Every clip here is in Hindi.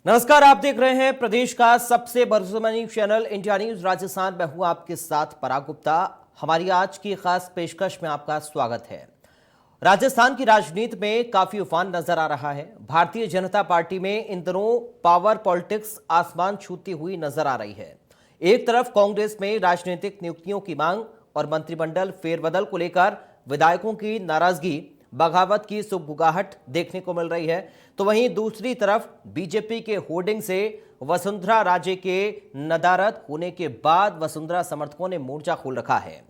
नमस्कार, आप देख रहे हैं प्रदेश का सबसे भरोसेमंद चैनल इंडिया न्यूज राजस्थान। मैं हूं आपके साथ पराग गुप्ता। हमारी आज की खास पेशकश में आपका स्वागत है। राजस्थान की राजनीति में काफी उफान नजर आ रहा है। भारतीय जनता पार्टी में इन दिनों पावर पॉलिटिक्स आसमान छूती हुई नजर आ रही है। एक तरफ कांग्रेस में राजनीतिक नियुक्तियों की मांग और मंत्रिमंडल फेरबदल को लेकर विधायकों की नाराजगी, बगावत की सुगबुगाहट देखने को मिल रही है, तो वहीं दूसरी तरफ बीजेपी के होर्डिंग से वसुंधरा राजे के नदारद होने के बाद वसुंधरा समर्थकों ने मोर्चा खोल रखा है।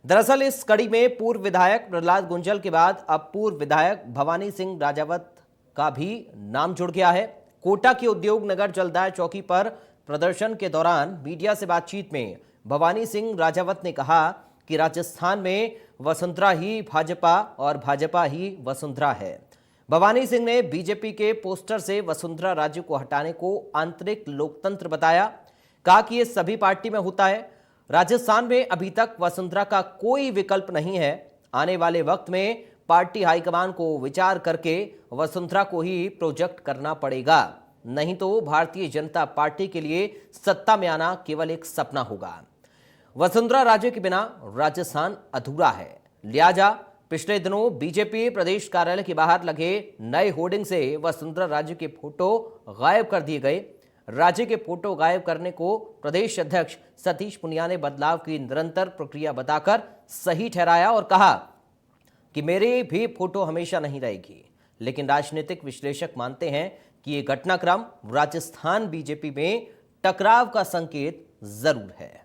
दरअसल इस कड़ी में पूर्व विधायक प्रहलाद गुंजल के बाद अब पूर्व विधायक भवानी सिंह राजावत का भी नाम जुड़ गया है। कोटा के उद्योग नगर जलदाय चौकी पर प्रदर्शन के दौरान मीडिया से बातचीत में भवानी सिंह राजावत ने कहा कि राजस्थान में वसुंधरा ही भाजपा और भाजपा ही वसुंधरा है। भवानी सिंह ने बीजेपी के पोस्टर से वसुंधरा राज्य को हटाने को आंतरिक लोकतंत्र बताया। कहा कि यह सभी पार्टी में होता है। राजस्थान में अभी तक वसुंधरा का कोई विकल्प नहीं है। आने वाले वक्त में पार्टी हाईकमान को विचार करके वसुंधरा को ही प्रोजेक्ट करना पड़ेगा, नहीं तो भारतीय जनता पार्टी के लिए सत्ता में आना केवल एक सपना होगा। वसुंधरा राजे के बिना राजस्थान अधूरा है। लिहाजा पिछले दिनों बीजेपी प्रदेश कार्यालय के बाहर लगे नए होर्डिंग से वसुंधरा राजे के फोटो गायब कर दिए गए। राज्य के फोटो गायब करने को प्रदेश अध्यक्ष सतीश पुनिया ने बदलाव की निरंतर प्रक्रिया बताकर सही ठहराया और कहा कि मेरी भी फोटो हमेशा नहीं रहेगी। लेकिन राजनीतिक विश्लेषक मानते हैं कि यह घटनाक्रम राजस्थान बीजेपी में टकराव का संकेत जरूर है।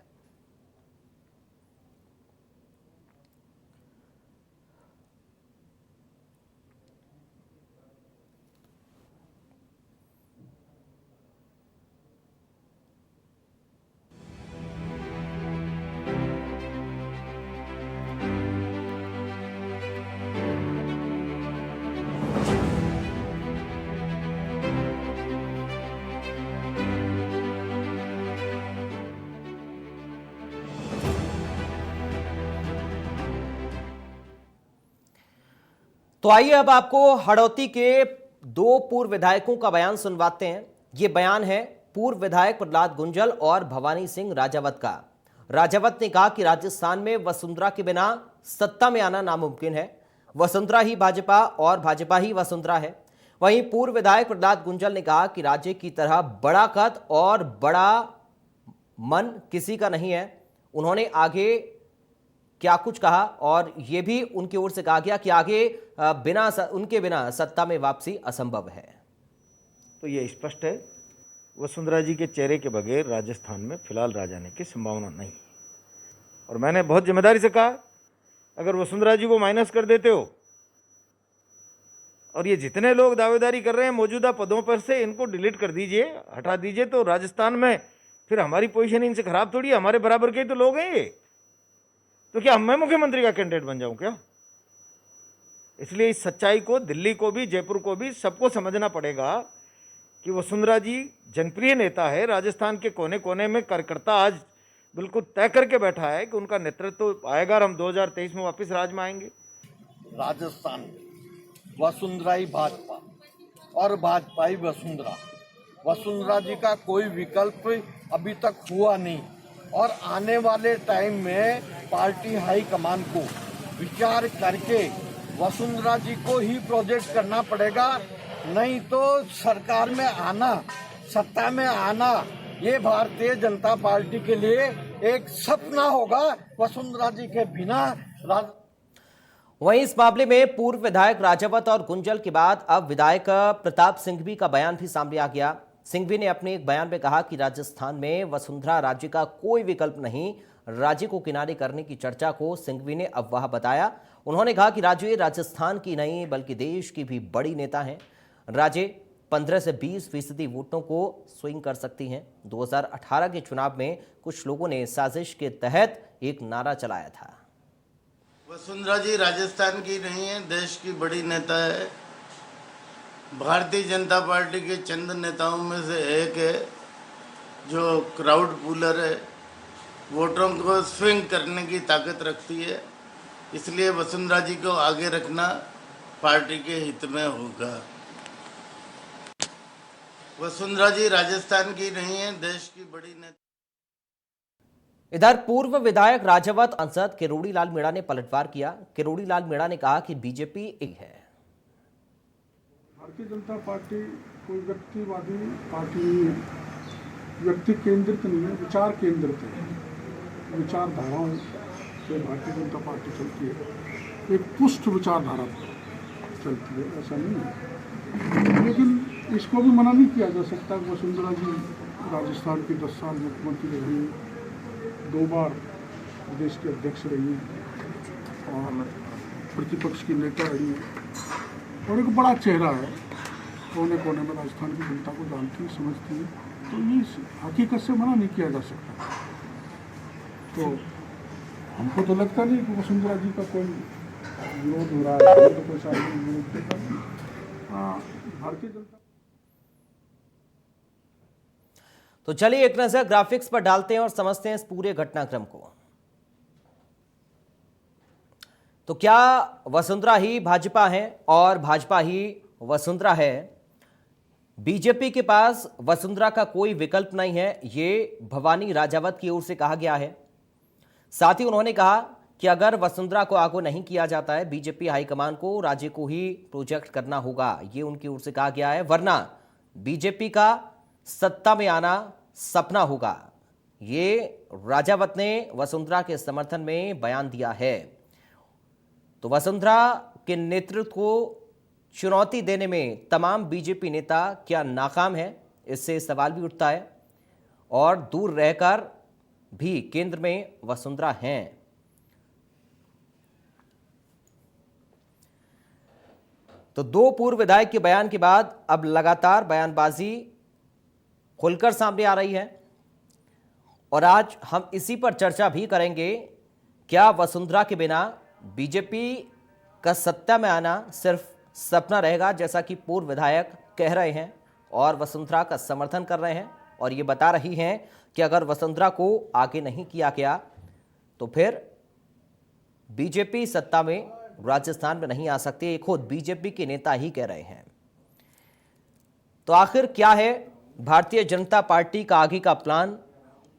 तो आइए अब आपको हड़ौती के दो पूर्व विधायकों का बयान सुनवाते हैं। यह बयान है पूर्व विधायक प्रहलाद गुंजल और भवानी सिंह राजावत का। राजावत ने कहा कि राजस्थान में वसुंधरा के बिना सत्ता में आना नामुमकिन है। वसुंधरा ही भाजपा और भाजपा ही वसुंधरा है। वहीं पूर्व विधायक प्रहलाद गुंजल ने कहा कि राज्य की तरह बड़ा कद और बड़ा मन किसी का नहीं है। उन्होंने आगे क्या कुछ कहा और यह भी उनकी ओर से कहा गया कि आगे उनके बिना सत्ता में वापसी असंभव है। तो ये स्पष्ट है, वसुंधरा जी के चेहरे के बगैर राजस्थान में फिलहाल राज आने की संभावना नहीं। और मैंने बहुत जिम्मेदारी से कहा, अगर वसुंधरा जी को माइनस कर देते हो और ये जितने लोग दावेदारी कर रहे हैं मौजूदा पदों पर से, इनको डिलीट कर दीजिए, हटा दीजिए, तो राजस्थान में फिर हमारी पोजीशन इनसे खराब थोड़ी है। हमारे बराबर के ही तो लोग हैं ये। तो क्या मैं मुख्यमंत्री का कैंडिडेट बन जाऊं क्या? इसलिए इस सच्चाई को दिल्ली को भी, जयपुर को भी, सबको समझना पड़ेगा कि वसुंधरा जी जनप्रिय नेता है। राजस्थान के कोने कोने में कार्यकर्ता आज बिल्कुल तय करके बैठा है कि उनका नेतृत्व आएगा और हम 2023 में वापस राज में आएंगे। राजस्थान में वसुंधरा ही भाजपा और भाजपा ही वसुंधरा। वसुंधरा जी का कोई विकल्प अभी तक हुआ नहीं और आने वाले टाइम में पार्टी हाई कमान को विचार करके वसुंधरा जी को ही प्रोजेक्ट करना पड़ेगा, नहीं तो सरकार में आना, सत्ता में आना, ये भारतीय जनता पार्टी के लिए एक सपना होगा। वसुंधरा जी के बिना वहीं इस मामले में पूर्व विधायक राजावत और गुंजल के बाद अब विधायक प्रताप सिंघवी का बयान भी सामने आ गया। सिंघवी ने अपने एक बयान में कहा कि राजस्थान में वसुंधरा राज्य का कोई विकल्प नहीं। राज्य को किनारे करने की चर्चा को सिंघवी ने अफवाह बताया। उन्होंने कहा कि राज्य राजस्थान की नहीं बल्कि देश की भी बड़ी नेता हैं। राज्य 15 से 20% वोटों को स्विंग कर सकती हैं। 2018 के चुनाव में कुछ लोगों ने साजिश के तहत एक नारा चलाया था। वसुंधरा जी राजस्थान की नहीं है, देश की बड़ी नेता है। भारतीय जनता पार्टी के चंद नेताओं में से एक है जो क्राउड पुलर है, वोटरों को स्विंग करने की ताकत रखती है। इसलिए वसुंधरा जी को आगे रखना पार्टी के हित में होगा। वसुंधरा जी राजस्थान की नहीं है, देश की बड़ी नेता। इधर पूर्व विधायक राजवत सांसद किरोड़ी लाल मीणा ने पलटवार किया। किरोड़ी लाल मीणा ने कहा कि बीजेपी एक है। भारतीय जनता पार्टी कोई व्यक्तिवादी पार्टी नहीं है, व्यक्ति केंद्रित नहीं है, विचार केंद्रित है। विचारधाराओं से भारतीय जनता पार्टी चलती है, एक पुष्ट विचारधारा पर चलती है, ऐसा नहीं है। लेकिन इसको भी मना नहीं किया जा सकता कि वसुंधरा जी राजस्थान की 10 साल मुख्यमंत्री रही, 2 बार प्रदेश के अध्यक्ष रही और प्रतिपक्ष की नेता रही और एक बड़ा चेहरा है, कोने कोने में राजस्थान की जनता को जानती है, समझती है, तो ये हकीकत से मना नहीं किया जा सकता। तो हमको तो लगता नहीं कि वसुंधरा जी का कोई विरोध हो रहा है, तो कोई सार्वजनिक विरोध करता नहीं। भारतीय जनता तो चलिए एक नजर ग्राफिक्स पर डालते हैं और समझते हैं इस पूरे घटनाक्रम को। तो क्या वसुंधरा ही भाजपा है और भाजपा ही वसुंधरा है? बीजेपी के पास वसुंधरा का कोई विकल्प नहीं है, ये भवानी राजावत की ओर से कहा गया है। साथ ही उन्होंने कहा कि अगर वसुंधरा को आगू नहीं किया जाता है, बीजेपी हाईकमान को राज्य को ही प्रोजेक्ट करना होगा, ये उनकी ओर से कहा गया है, वरना बीजेपी का सत्ता में आना सपना होगा। ये राजावत ने वसुंधरा के समर्थन में बयान दिया है। तो वसुंधरा के नेतृत्व को चुनौती देने में तमाम बीजेपी नेता क्या नाकाम है, इससे सवाल भी उठता है। और दूर रहकर भी केंद्र में वसुंधरा हैं। तो 2 पूर्व विधायक के बयान के बाद अब लगातार बयानबाजी खुलकर सामने आ रही है और आज हम इसी पर चर्चा भी करेंगे। क्या वसुंधरा के बिना बीजेपी का सत्ता में आना सिर्फ सपना रहेगा, जैसा कि पूर्व विधायक कह रहे हैं और वसुंधरा का समर्थन कर रहे हैं और ये बता रही हैं कि अगर वसुंधरा को आगे नहीं किया गया तो फिर बीजेपी सत्ता में राजस्थान में नहीं आ सकती। ये खुद बीजेपी के नेता ही कह रहे हैं। तो आखिर क्या है भारतीय जनता पार्टी का आगे का प्लान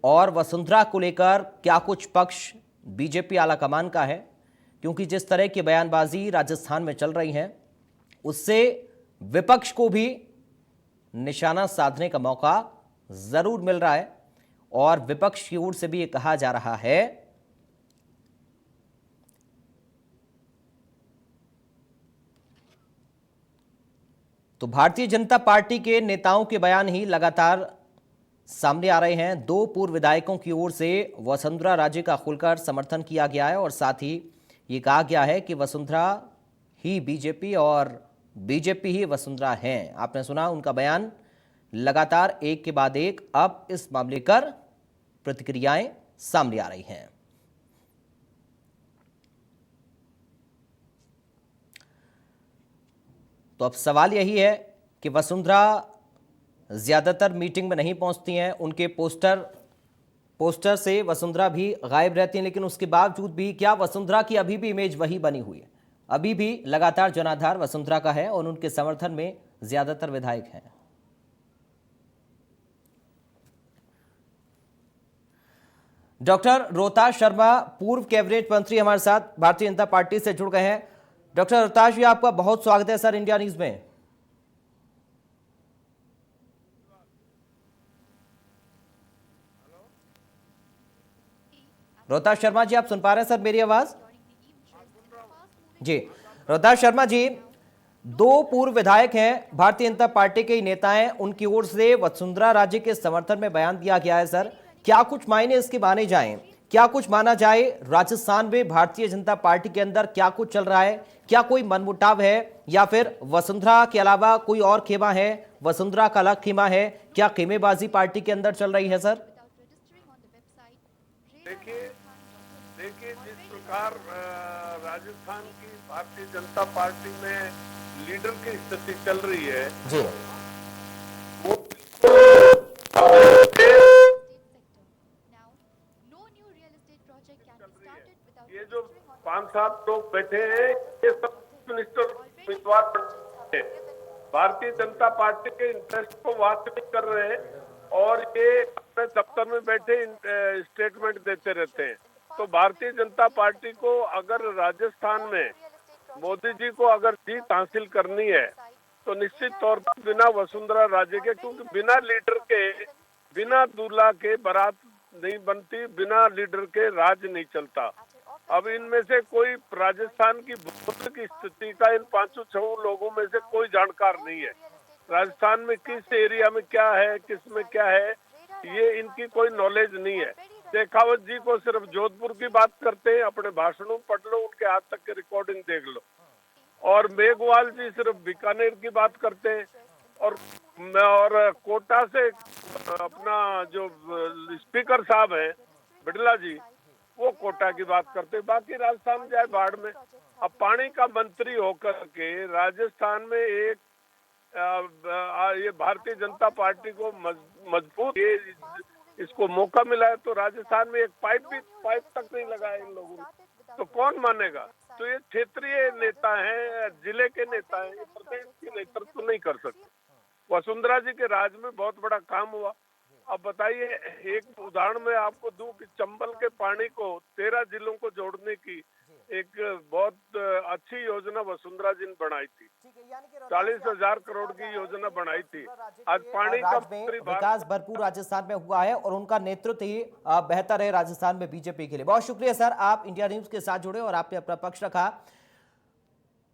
और वसुंधरा को लेकर क्या कुछ पक्ष बीजेपी आलाकमान का है? क्योंकि जिस तरह की बयानबाजी राजस्थान में चल रही है उससे विपक्ष को भी निशाना साधने का मौका जरूर मिल रहा है और विपक्ष की ओर से भी ये कहा जा रहा है तो भारतीय जनता पार्टी के नेताओं के बयान ही लगातार सामने आ रहे हैं। 2 पूर्व विधायकों की ओर से वसुंधरा राजे का खुलकर समर्थन किया गया है और साथ ही ये कहा गया है कि वसुंधरा ही बीजेपी और बीजेपी ही वसुंधरा हैं। आपने सुना उनका बयान, लगातार एक के बाद एक अब इस मामले पर प्रतिक्रियाएं सामने आ रही हैं। तो अब सवाल यही है कि वसुंधरा ज्यादातर मीटिंग में नहीं पहुंचती हैं, उनके पोस्टर से वसुंधरा भी गायब रहती हैं, लेकिन उसके बावजूद भी क्या वसुंधरा की अभी भी इमेज वही बनी हुई है? अभी भी लगातार जनाधार वसुंधरा का है और उनके समर्थन में ज्यादातर विधायक हैं। डॉक्टर रोहताश शर्मा पूर्व कैबिनेट मंत्री हमारे साथ भारतीय जनता पार्टी से जुड़ गए हैं। डॉक्टर रोहताश जी, आपका बहुत स्वागत है सर इंडिया न्यूज में। रोहताश शर्मा जी, आप सुन पा रहे हैं सर मेरी आवाज? जी रोहताश शर्मा जी, 2 पूर्व विधायक हैं, भारतीय जनता पार्टी के नेता हैं, उनकी ओर से वसुंधरा राजे के समर्थन में बयान दिया गया है। सर क्या कुछ मायने इसके माने जाएं, क्या कुछ माना जाए राजस्थान में भारतीय जनता पार्टी के अंदर क्या कुछ चल रहा है? क्या कोई मनमुटाव है या फिर वसुंधरा के अलावा कोई और खेमा है? वसुंधरा का अलग खेमा है? क्या खेमेबाजी पार्टी के अंदर चल रही है? सर देखिए जिस प्रकार राजस्थान की भारतीय जनता पार्टी में लीडर की स्थिति चल रही है जी, वो ये जो 5-7 लोग बैठे हैं ये सब मिनिस्टर उम्मीदवार हैं भारतीय जनता पार्टी के इंटरेस्ट को बात नहीं कर रहे हैं और ये अपने दफ्तर में बैठे स्टेटमेंट देते रहते हैं। तो भारतीय जनता पार्टी को अगर राजस्थान में मोदी जी को अगर जीत हासिल करनी है तो निश्चित तौर पर बिना वसुंधरा राजे के, क्योंकि बिना लीडर के, बिना दूल्हा के बारात नहीं बनती, बिना लीडर के राज नहीं चलता। अब इनमें से कोई राजस्थान की भौगोलिक स्थिति का इन 500-6 लोगों में से कोई जानकार नहीं है। राजस्थान में किस एरिया में क्या है, किस में क्या है, ये इनकी कोई नॉलेज नहीं है। शेखावत जी को सिर्फ जोधपुर की बात करते हैं, अपने भाषणों पढ़ लो, उनके आज तक की रिकॉर्डिंग देख लो। और मेघवाल जी सिर्फ बीकानेर की बात करते हैं और कोटा से अपना जो स्पीकर साहब है बिड़ला जी, वो कोटा की बात करते हैं, बाकी राजस्थान जाए बाढ़ में। अब पानी का मंत्री होकर के राजस्थान में एक ये भारतीय जनता पार्टी को मजबूत इसको मौका मिला है, तो राजस्थान में एक पाइप तक नहीं लगा है इन लोगों ने, तो कौन मानेगा। तो ये क्षेत्रीय नेता हैं, जिले के नेता हैं, ये प्रदेश की नेतृत्व नहीं कर सकते। वसुंधरा जी के राज में बहुत बड़ा काम हुआ। अब बताइए, एक उदाहरण मैं आपको दूं कि चंबल के पानी को 13 जिलों को जोड़ने की एक बहुत अच्छी योजना वसुंधरा जी ने बनाई थी। 40,000 करोड़ की योजना बनाई थी। आज पानी का विकास भरपूर राजस्थान में हुआ है और उनका नेतृत्व ही बेहतर है राजस्थान में बीजेपी के लिए। बहुत शुक्रिया सर, आप इंडिया न्यूज के साथ जुड़े और आपने अपना पक्ष रखा।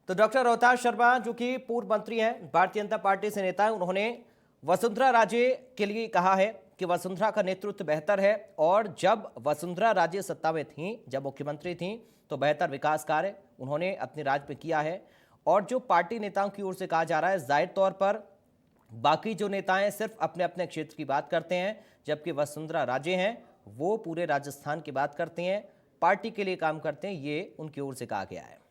तो डॉक्टर रोहतास शर्मा जो कि पूर्व मंत्री हैं, भारतीय जनता पार्टी से नेता है, उन्होंने वसुंधरा राजे के लिए कहा है कि वसुंधरा का नेतृत्व बेहतर है और जब वसुंधरा राजे सत्ता में थी, जब मुख्यमंत्री थी, तो बेहतर विकास कार्य उन्होंने अपने राज्य में किया है। और जो पार्टी नेताओं की ओर से कहा जा रहा है, जाहिर तौर पर बाकी जो नेता हैं सिर्फ अपने अपने क्षेत्र की बात करते हैं, जबकि वसुंधरा राजे हैं वो पूरे राजस्थान की बात करते हैं, पार्टी के लिए काम करते हैं, ये उनकी ओर से कहा गया है।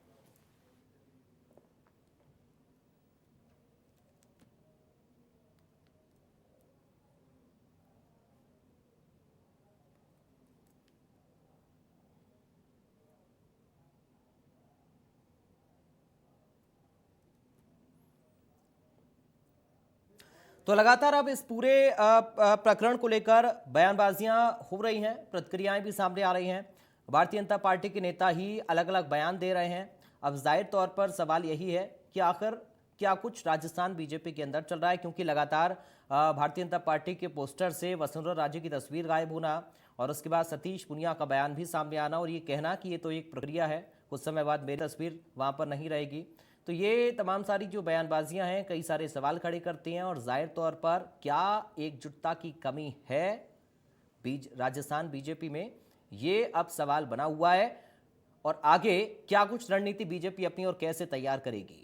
तो लगातार अब इस पूरे प्रकरण को लेकर बयानबाजियां हो रही हैं, प्रतिक्रियाएं भी सामने आ रही हैं। भारतीय जनता पार्टी के नेता ही अलग अलग बयान दे रहे हैं। अब जाहिर तौर पर सवाल यही है कि आखिर क्या कुछ राजस्थान बीजेपी के अंदर चल रहा है, क्योंकि लगातार भारतीय जनता पार्टी के पोस्टर से वसुंधरा राजे की तस्वीर गायब होना और उसके बाद सतीश पुनिया का बयान भी सामने आना और ये कहना कि ये तो एक प्रक्रिया है, कुछ समय बाद मेरी तस्वीर वहाँ पर नहीं रहेगी। तो ये तमाम सारी जो बयानबाजियां हैं कई सारे सवाल खड़े करती हैं और जाहिर तौर पर क्या एकजुटता की कमी है राजस्थान बीजेपी में, ये अब सवाल बना हुआ है। और आगे क्या कुछ रणनीति बीजेपी अपनी और कैसे तैयार करेगी।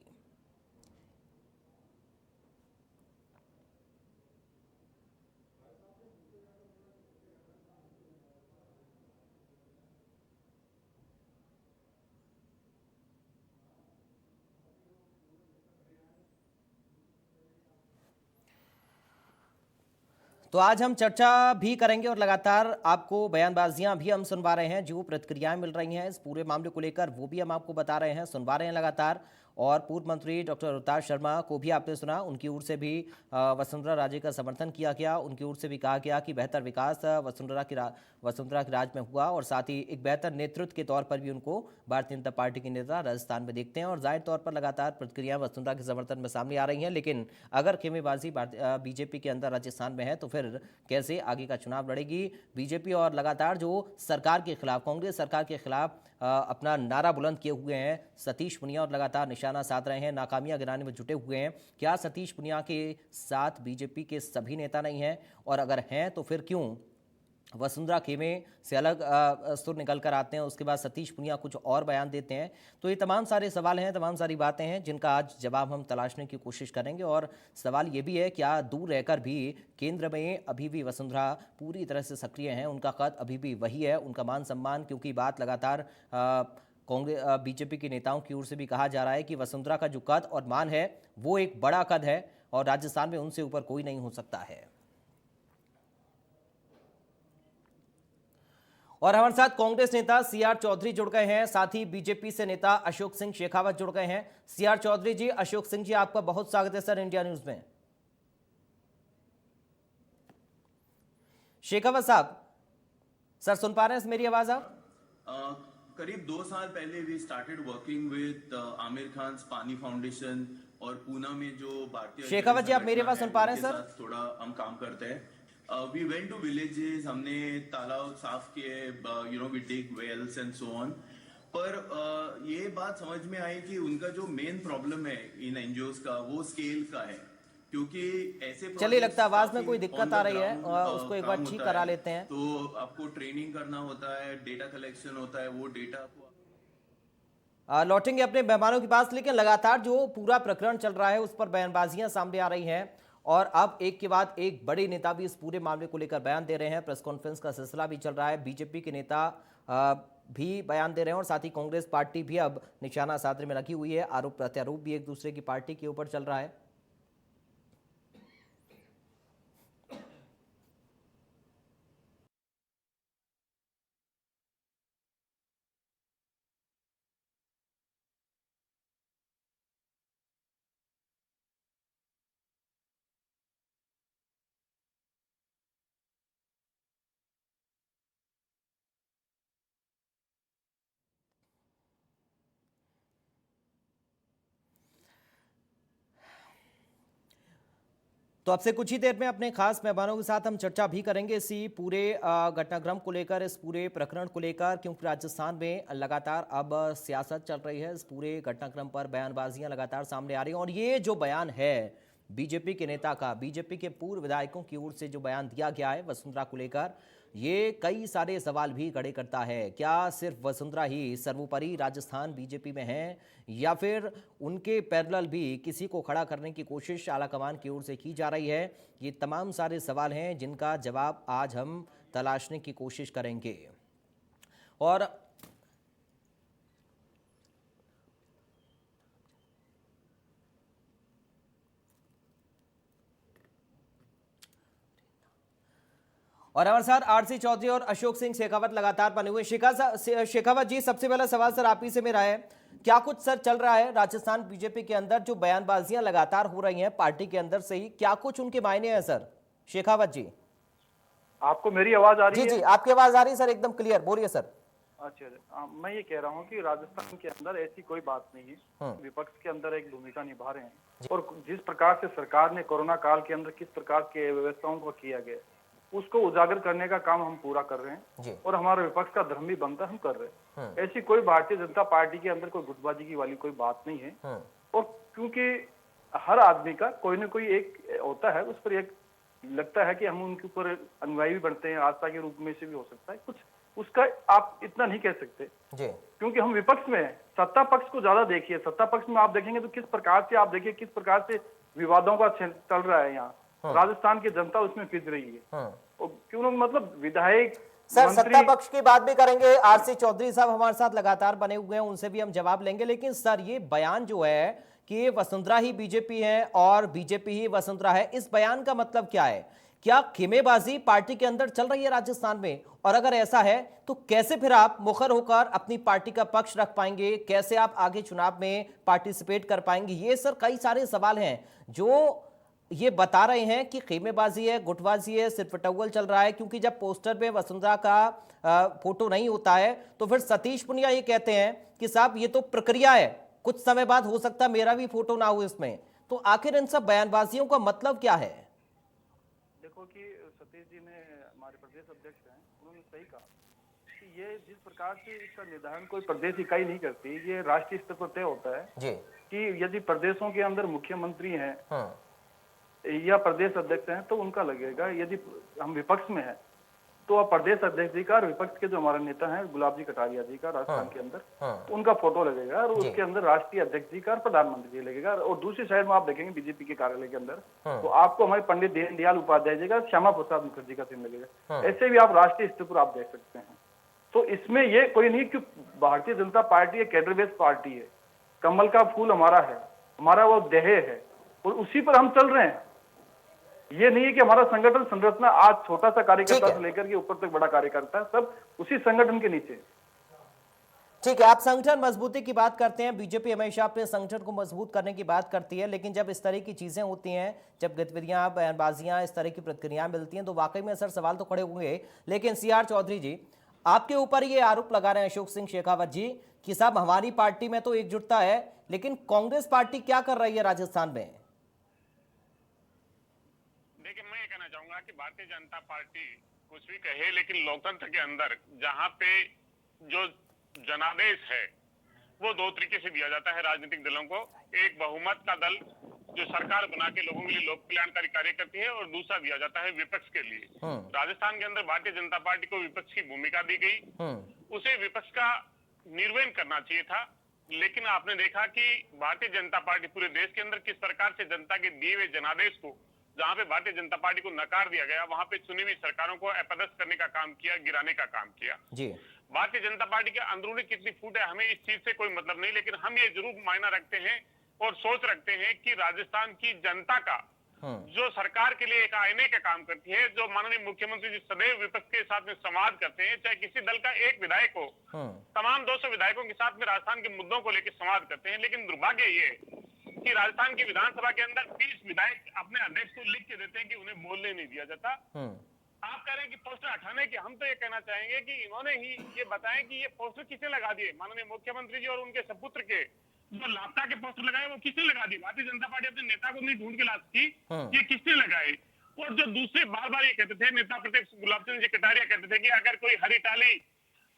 तो आज हम चर्चा भी करेंगे और लगातार आपको बयानबाजियां भी हम सुनवा रहे हैं, जो प्रतिक्रियाएं मिल रही हैं इस पूरे मामले को लेकर वो भी हम आपको बता रहे हैं, सुनवा रहे हैं लगातार। और पूर्व मंत्री डॉक्टर रोहतास शर्मा को भी आपने सुना, उनकी ओर से भी वसुंधरा राजे का समर्थन किया गया, उनकी ओर से भी कहा गया कि बेहतर विकास वसुंधरा के राज में हुआ और साथ ही एक बेहतर नेतृत्व के तौर पर भी उनको भारतीय जनता पार्टी के नेता राजस्थान में देखते हैं। और जाहिर तौर पर लगातार प्रतिक्रियाएं वसुंधरा के समर्थन में सामने आ रही हैं, लेकिन अगर खेमेबाजी बीजेपी के अंदर राजस्थान में है तो फिर कैसे आगे का चुनाव लड़ेगी बीजेपी। और लगातार जो सरकार के खिलाफ, कांग्रेस सरकार के खिलाफ अपना नारा बुलंद किए हुए हैं सतीश पुनिया और लगातार निशाना साध रहे हैं, नाकामियां गिनाने में जुटे हुए हैं। क्या सतीश पुनिया के साथ बीजेपी के सभी नेता नहीं हैं, और अगर हैं तो फिर क्यों वसुंधरा खेमे से अलग सुर निकल कर आते हैं, उसके बाद सतीश पुनिया कुछ और बयान देते हैं। तो ये तमाम सारे सवाल हैं, तमाम सारी बातें हैं जिनका आज जवाब हम तलाशने की कोशिश करेंगे। और सवाल ये भी है क्या दूर रहकर भी केंद्र में अभी भी वसुंधरा पूरी तरह से सक्रिय हैं, उनका कद अभी भी वही है, उनका मान सम्मान, क्योंकि बात लगातार कांग्रेस बीजेपी के नेताओं की ओर से भी कहा जा रहा है कि वसुंधरा का जो कद और मान है वो एक बड़ा कद है और राजस्थान में उनसे ऊपर कोई नहीं हो सकता है। और हमारे साथ कांग्रेस नेता सीआर चौधरी जुड़ गए हैं, साथ ही बीजेपी से नेता अशोक सिंह शेखावत जुड़ गए हैं। सीआर चौधरी जी, अशोक सिंह जी, आपका बहुत स्वागत है सर इंडिया न्यूज में। शेखावत साहब, सर सुन पा रहे हैं मेरी आवाज आप? करीब 2 साल पहले we started working with Aamir Khan Paani foundation और पूना में जो भारतीय शेखावत जी, आप मेरी आवाज सुन पा रहे हैं सर? थोड़ा हम काम करते हैं। वी वेंट टू विलेजेस, हमने तालाब साफ किए, we dig wells and so on. पर ये बात समझ में आई कि उनका जो मेन प्रॉब्लम है इन एनजीओज का, वो स्केल का है, क्योंकि ऐसे चलिए, लगता है आवाज में कोई दिक्कत आ रही है, उसको एक बार ठीक करा लेते हैं। तो आपको ट्रेनिंग करना होता है, डेटा कलेक्शन होता है, वो डेटा लौटेंगे अपने मेहमानों के पास, लेकिन लगातार जो पूरा प्रकरण चल रहा है उस पर बयानबाजियां सामने आ रही हैं और अब एक के बाद एक बड़े नेता भी इस पूरे मामले को लेकर बयान दे रहे हैं। प्रेस कॉन्फ्रेंस का सिलसिला भी चल रहा है, बीजेपी के नेता भी बयान दे रहे हैं और साथ ही कांग्रेस पार्टी भी अब निशाना साधने में लगी हुई है। आरोप प्रत्यारोप भी एक दूसरे की पार्टी के ऊपर चल रहा है। तो अब से कुछ ही देर में अपने खास मेहमानों के साथ हम चर्चा भी करेंगे इसी पूरे घटनाक्रम को लेकर, इस पूरे प्रकरण को लेकर, क्योंकि राजस्थान में लगातार अब सियासत चल रही है। इस पूरे घटनाक्रम पर बयानबाजियां लगातार सामने आ रही हैं और ये जो बयान है बीजेपी के नेता का, बीजेपी के पूर्व विधायकों की ओर से जो बयान दिया गया है वसुंधरा को लेकर, ये कई सारे सवाल भी खड़े करता है। क्या सिर्फ वसुंधरा ही सर्वोपरि राजस्थान बीजेपी में है या फिर उनके पैरेलल भी किसी को खड़ा करने की कोशिश आलाकमान की ओर से की जा रही है? ये तमाम सारे सवाल हैं जिनका जवाब आज हम तलाशने की कोशिश करेंगे। और हमारे साथ आरसी चौधरी और अशोक सिंह शेखावत लगातार बने हुए। शेखावत जी, सबसे पहला सवाल सर आप ही से मेरा है, क्या कुछ सर चल रहा है राजस्थान बीजेपी के अंदर? जो बयानबाजियां लगातार हो रही हैं पार्टी के अंदर से ही, क्या कुछ उनके मायने हैं सर? शेखावत जी, आपको मेरी आवाज आ रही है? जी, आपकी आवाज आ रही है सर, एकदम क्लियर, बोलिए सर। अच्छा, मैं ये कह रहा हूँ कि राजस्थान के अंदर ऐसी कोई बात नहीं है। विपक्ष के अंदर एक भूमिका निभा रहे हैं और जिस प्रकार से सरकार ने कोरोना काल के अंदर किस प्रकार के व्यवस्थाओं को किया गया, उसको उजागर करने का काम हम पूरा कर रहे हैं और हमारा विपक्ष का धर्म भी बनता हम कर रहे हैं। ऐसी कोई भारतीय जनता पार्टी के अंदर कोई गुटबाजी की वाली कोई बात नहीं है। और क्योंकि हर आदमी का कोई ना कोई एक होता है, उस पर एक लगता है कि हम उनके ऊपर अनुयायी भी बनते हैं, आस्था के रूप में से भी हो सकता है कुछ, उसका आप इतना नहीं कह सकते क्योंकि हम विपक्ष में हैं। सत्ता पक्ष को ज्यादा देखिए, सत्ता पक्ष में आप देखेंगे तो किस प्रकार से, आप देखिए किस प्रकार से विवादों का चल रहा है यहाँ। राजस्थान की जनता उसमें पिस रही है। क्यों, मतलब विधायक सर सत्ता पक्ष की बात भी करेंगे, आरसी चौधरी साहब हमारे साथ लगातार बने हुए हैं, उनसे भी हम जवाब लेंगे। लेकिन सर ये बयान जो है कि वसुंधरा ही बीजेपी है और बीजेपी ही वसुंधरा है, इस बयान का मतलब क्या है? क्या खेमेबाजी पार्टी के अंदर चल रही है राजस्थान में? और अगर ऐसा है तो कैसे फिर आप मुखर होकर अपनी पार्टी का पक्ष रख पाएंगे? कैसे आप आगे चुनाव में पार्टिसिपेट कर पाएंगे? ये सर कई सारे सवाल हैं जो ये बता रहे हैं कि खेमेबाजी है, गुटबाजी है, सिर्फ टवल चल रहा है। क्योंकि जब पोस्टर पे वसुंधरा का फोटो नहीं होता है तो फिर सतीश पुनिया ये कहते हैं कि साहब ये तो प्रक्रिया है, कुछ समय बाद हो सकता है मेरा भी फोटो ना हो इसमें। तो आखिर इन सब बयानबाजियों का मतलब क्या है? देखो कि सतीश जी ने, हमारे प्रदेश अध्यक्ष हैं, उन्होंने सही कहा कि ये जिस प्रकार से इसका निर्धारण कोई प्रदेश इकाई नहीं करती, ये राष्ट्रीय स्तर पर तय होता है जी। कि यदि प्रदेशों के अंदर मुख्यमंत्री हैं या प्रदेश अध्यक्ष हैं तो उनका लगेगा। यदि हम विपक्ष में हैं तो प्रदेश अध्यक्ष जी का और विपक्ष के जो हमारे नेता हैं गुलाब जी कटारिया जी का राजस्थान के अंदर उनका फोटो लगेगा और उसके अंदर राष्ट्रीय अध्यक्ष जी का और प्रधानमंत्री जी लगेगा। और दूसरी साइड में आप देखेंगे बीजेपी के कार्यालय के अंदर तो आपको हमारे पंडित दीनदयाल उपाध्याय जी का, श्यामा प्रसाद मुखर्जी का चिन्ह लगेगा। ऐसे भी आप राष्ट्रीय स्तर पर आप देख सकते हैं। तो इसमें ये कोई नहीं कि भारतीय जनता पार्टी एक कैडर बेस्ड पार्टी है, कमल का फूल हमारा है, हमारा वो देह है और उसी पर हम चल रहे हैं। ये नहीं है कि हमारा संगठन संरचना आज छोटा सा कार्यकर्ता से लेकर के ऊपर तक बड़ा कार्यकर्ता है, सब उसी संगठन के नीचे। ठीक है, आप संगठन मजबूती की बात करते हैं, बीजेपी हमेशा अपने संगठन को मजबूत करने की बात करती है, लेकिन जब इस तरह की चीजें होती हैं, जब गतिविधियां, बयानबाजियां, इस तरह की प्रतिक्रियाएं मिलती हैं, तो वाकई में सर सवाल तो खड़े होंगे। लेकिन सीआर चौधरी जी, आपके ऊपर ये आरोप लगा रहे हैं अशोक सिंह शेखावत जी कि साहब हमारी पार्टी में तो एकजुटता है, लेकिन कांग्रेस पार्टी क्या कर रही है राजस्थान में? देखिए, मैं ये कहना चाहूंगा कि भारतीय जनता पार्टी कुछ भी कहे, लेकिन लोकतंत्र के अंदर जहां पे जो जनादेश है वो दो तरीके से दिया जाता है राजनीतिक दलों को। एक बहुमत का दल जो सरकार बना के लोगों के लिए लोक कल्याणकारी कार्य करती है, और दूसरा दिया जाता है विपक्ष के लिए। राजस्थान के अंदर भारतीय जनता पार्टी को विपक्ष की भूमिका दी गई, उसे विपक्ष का निर्वहन करना चाहिए था। लेकिन आपने देखा कि भारतीय जनता पार्टी पूरे देश के अंदर किस प्रकार से जनता के दिए हुए जनादेश को, जहां पे भारतीय जनता पार्टी को नकार दिया गया, वहां पे चुनी हुई सरकारों को अपदस्थ करने का काम किया, गिराने का काम किया। जी, भारतीय जनता पार्टी के अंदरूनी कितनी फूट है हमें इस चीज से कोई मतलब नहीं, लेकिन हम ये जरूर मायना रखते हैं और सोच रखते हैं कि राजस्थान की जनता का जो सरकार के लिए एक आईने का काम करती है, जो माननीय मुख्यमंत्री जी सदैव विपक्ष के साथ में संवाद करते हैं, चाहे किसी दल का एक विधायक हो, तमाम 200 विधायकों के साथ में राजस्थान के मुद्दों को लेकर संवाद करते हैं। लेकिन दुर्भाग्य ये कि राजस्थान की विधानसभा के अंदर 30 विधायक अपने अध्यक्ष को लिख के देते हैं कि उन्हें बोलने नहीं दिया जाता। आप कह रहे हैं कि पोस्टर हटाने के, हम तो ये कहना चाहेंगे कि इन्होंने ही ये बताएं कि ये पोस्टर किसने लगा दिए। माननीय मुख्यमंत्री जी और उनके सपुत्र के जो लापता के पोस्टर लगाए वो किसने लगा दिए? भारतीय जनता पार्टी अपने नेता को नहीं ढूंढ के ला सकी, ये किसने लगाए? और जो दूसरे बार बार ये कहते थे, नेता प्रतिपक्ष गुलाब चंद जी कटारिया कहते थे कि अगर कोई हरी टाली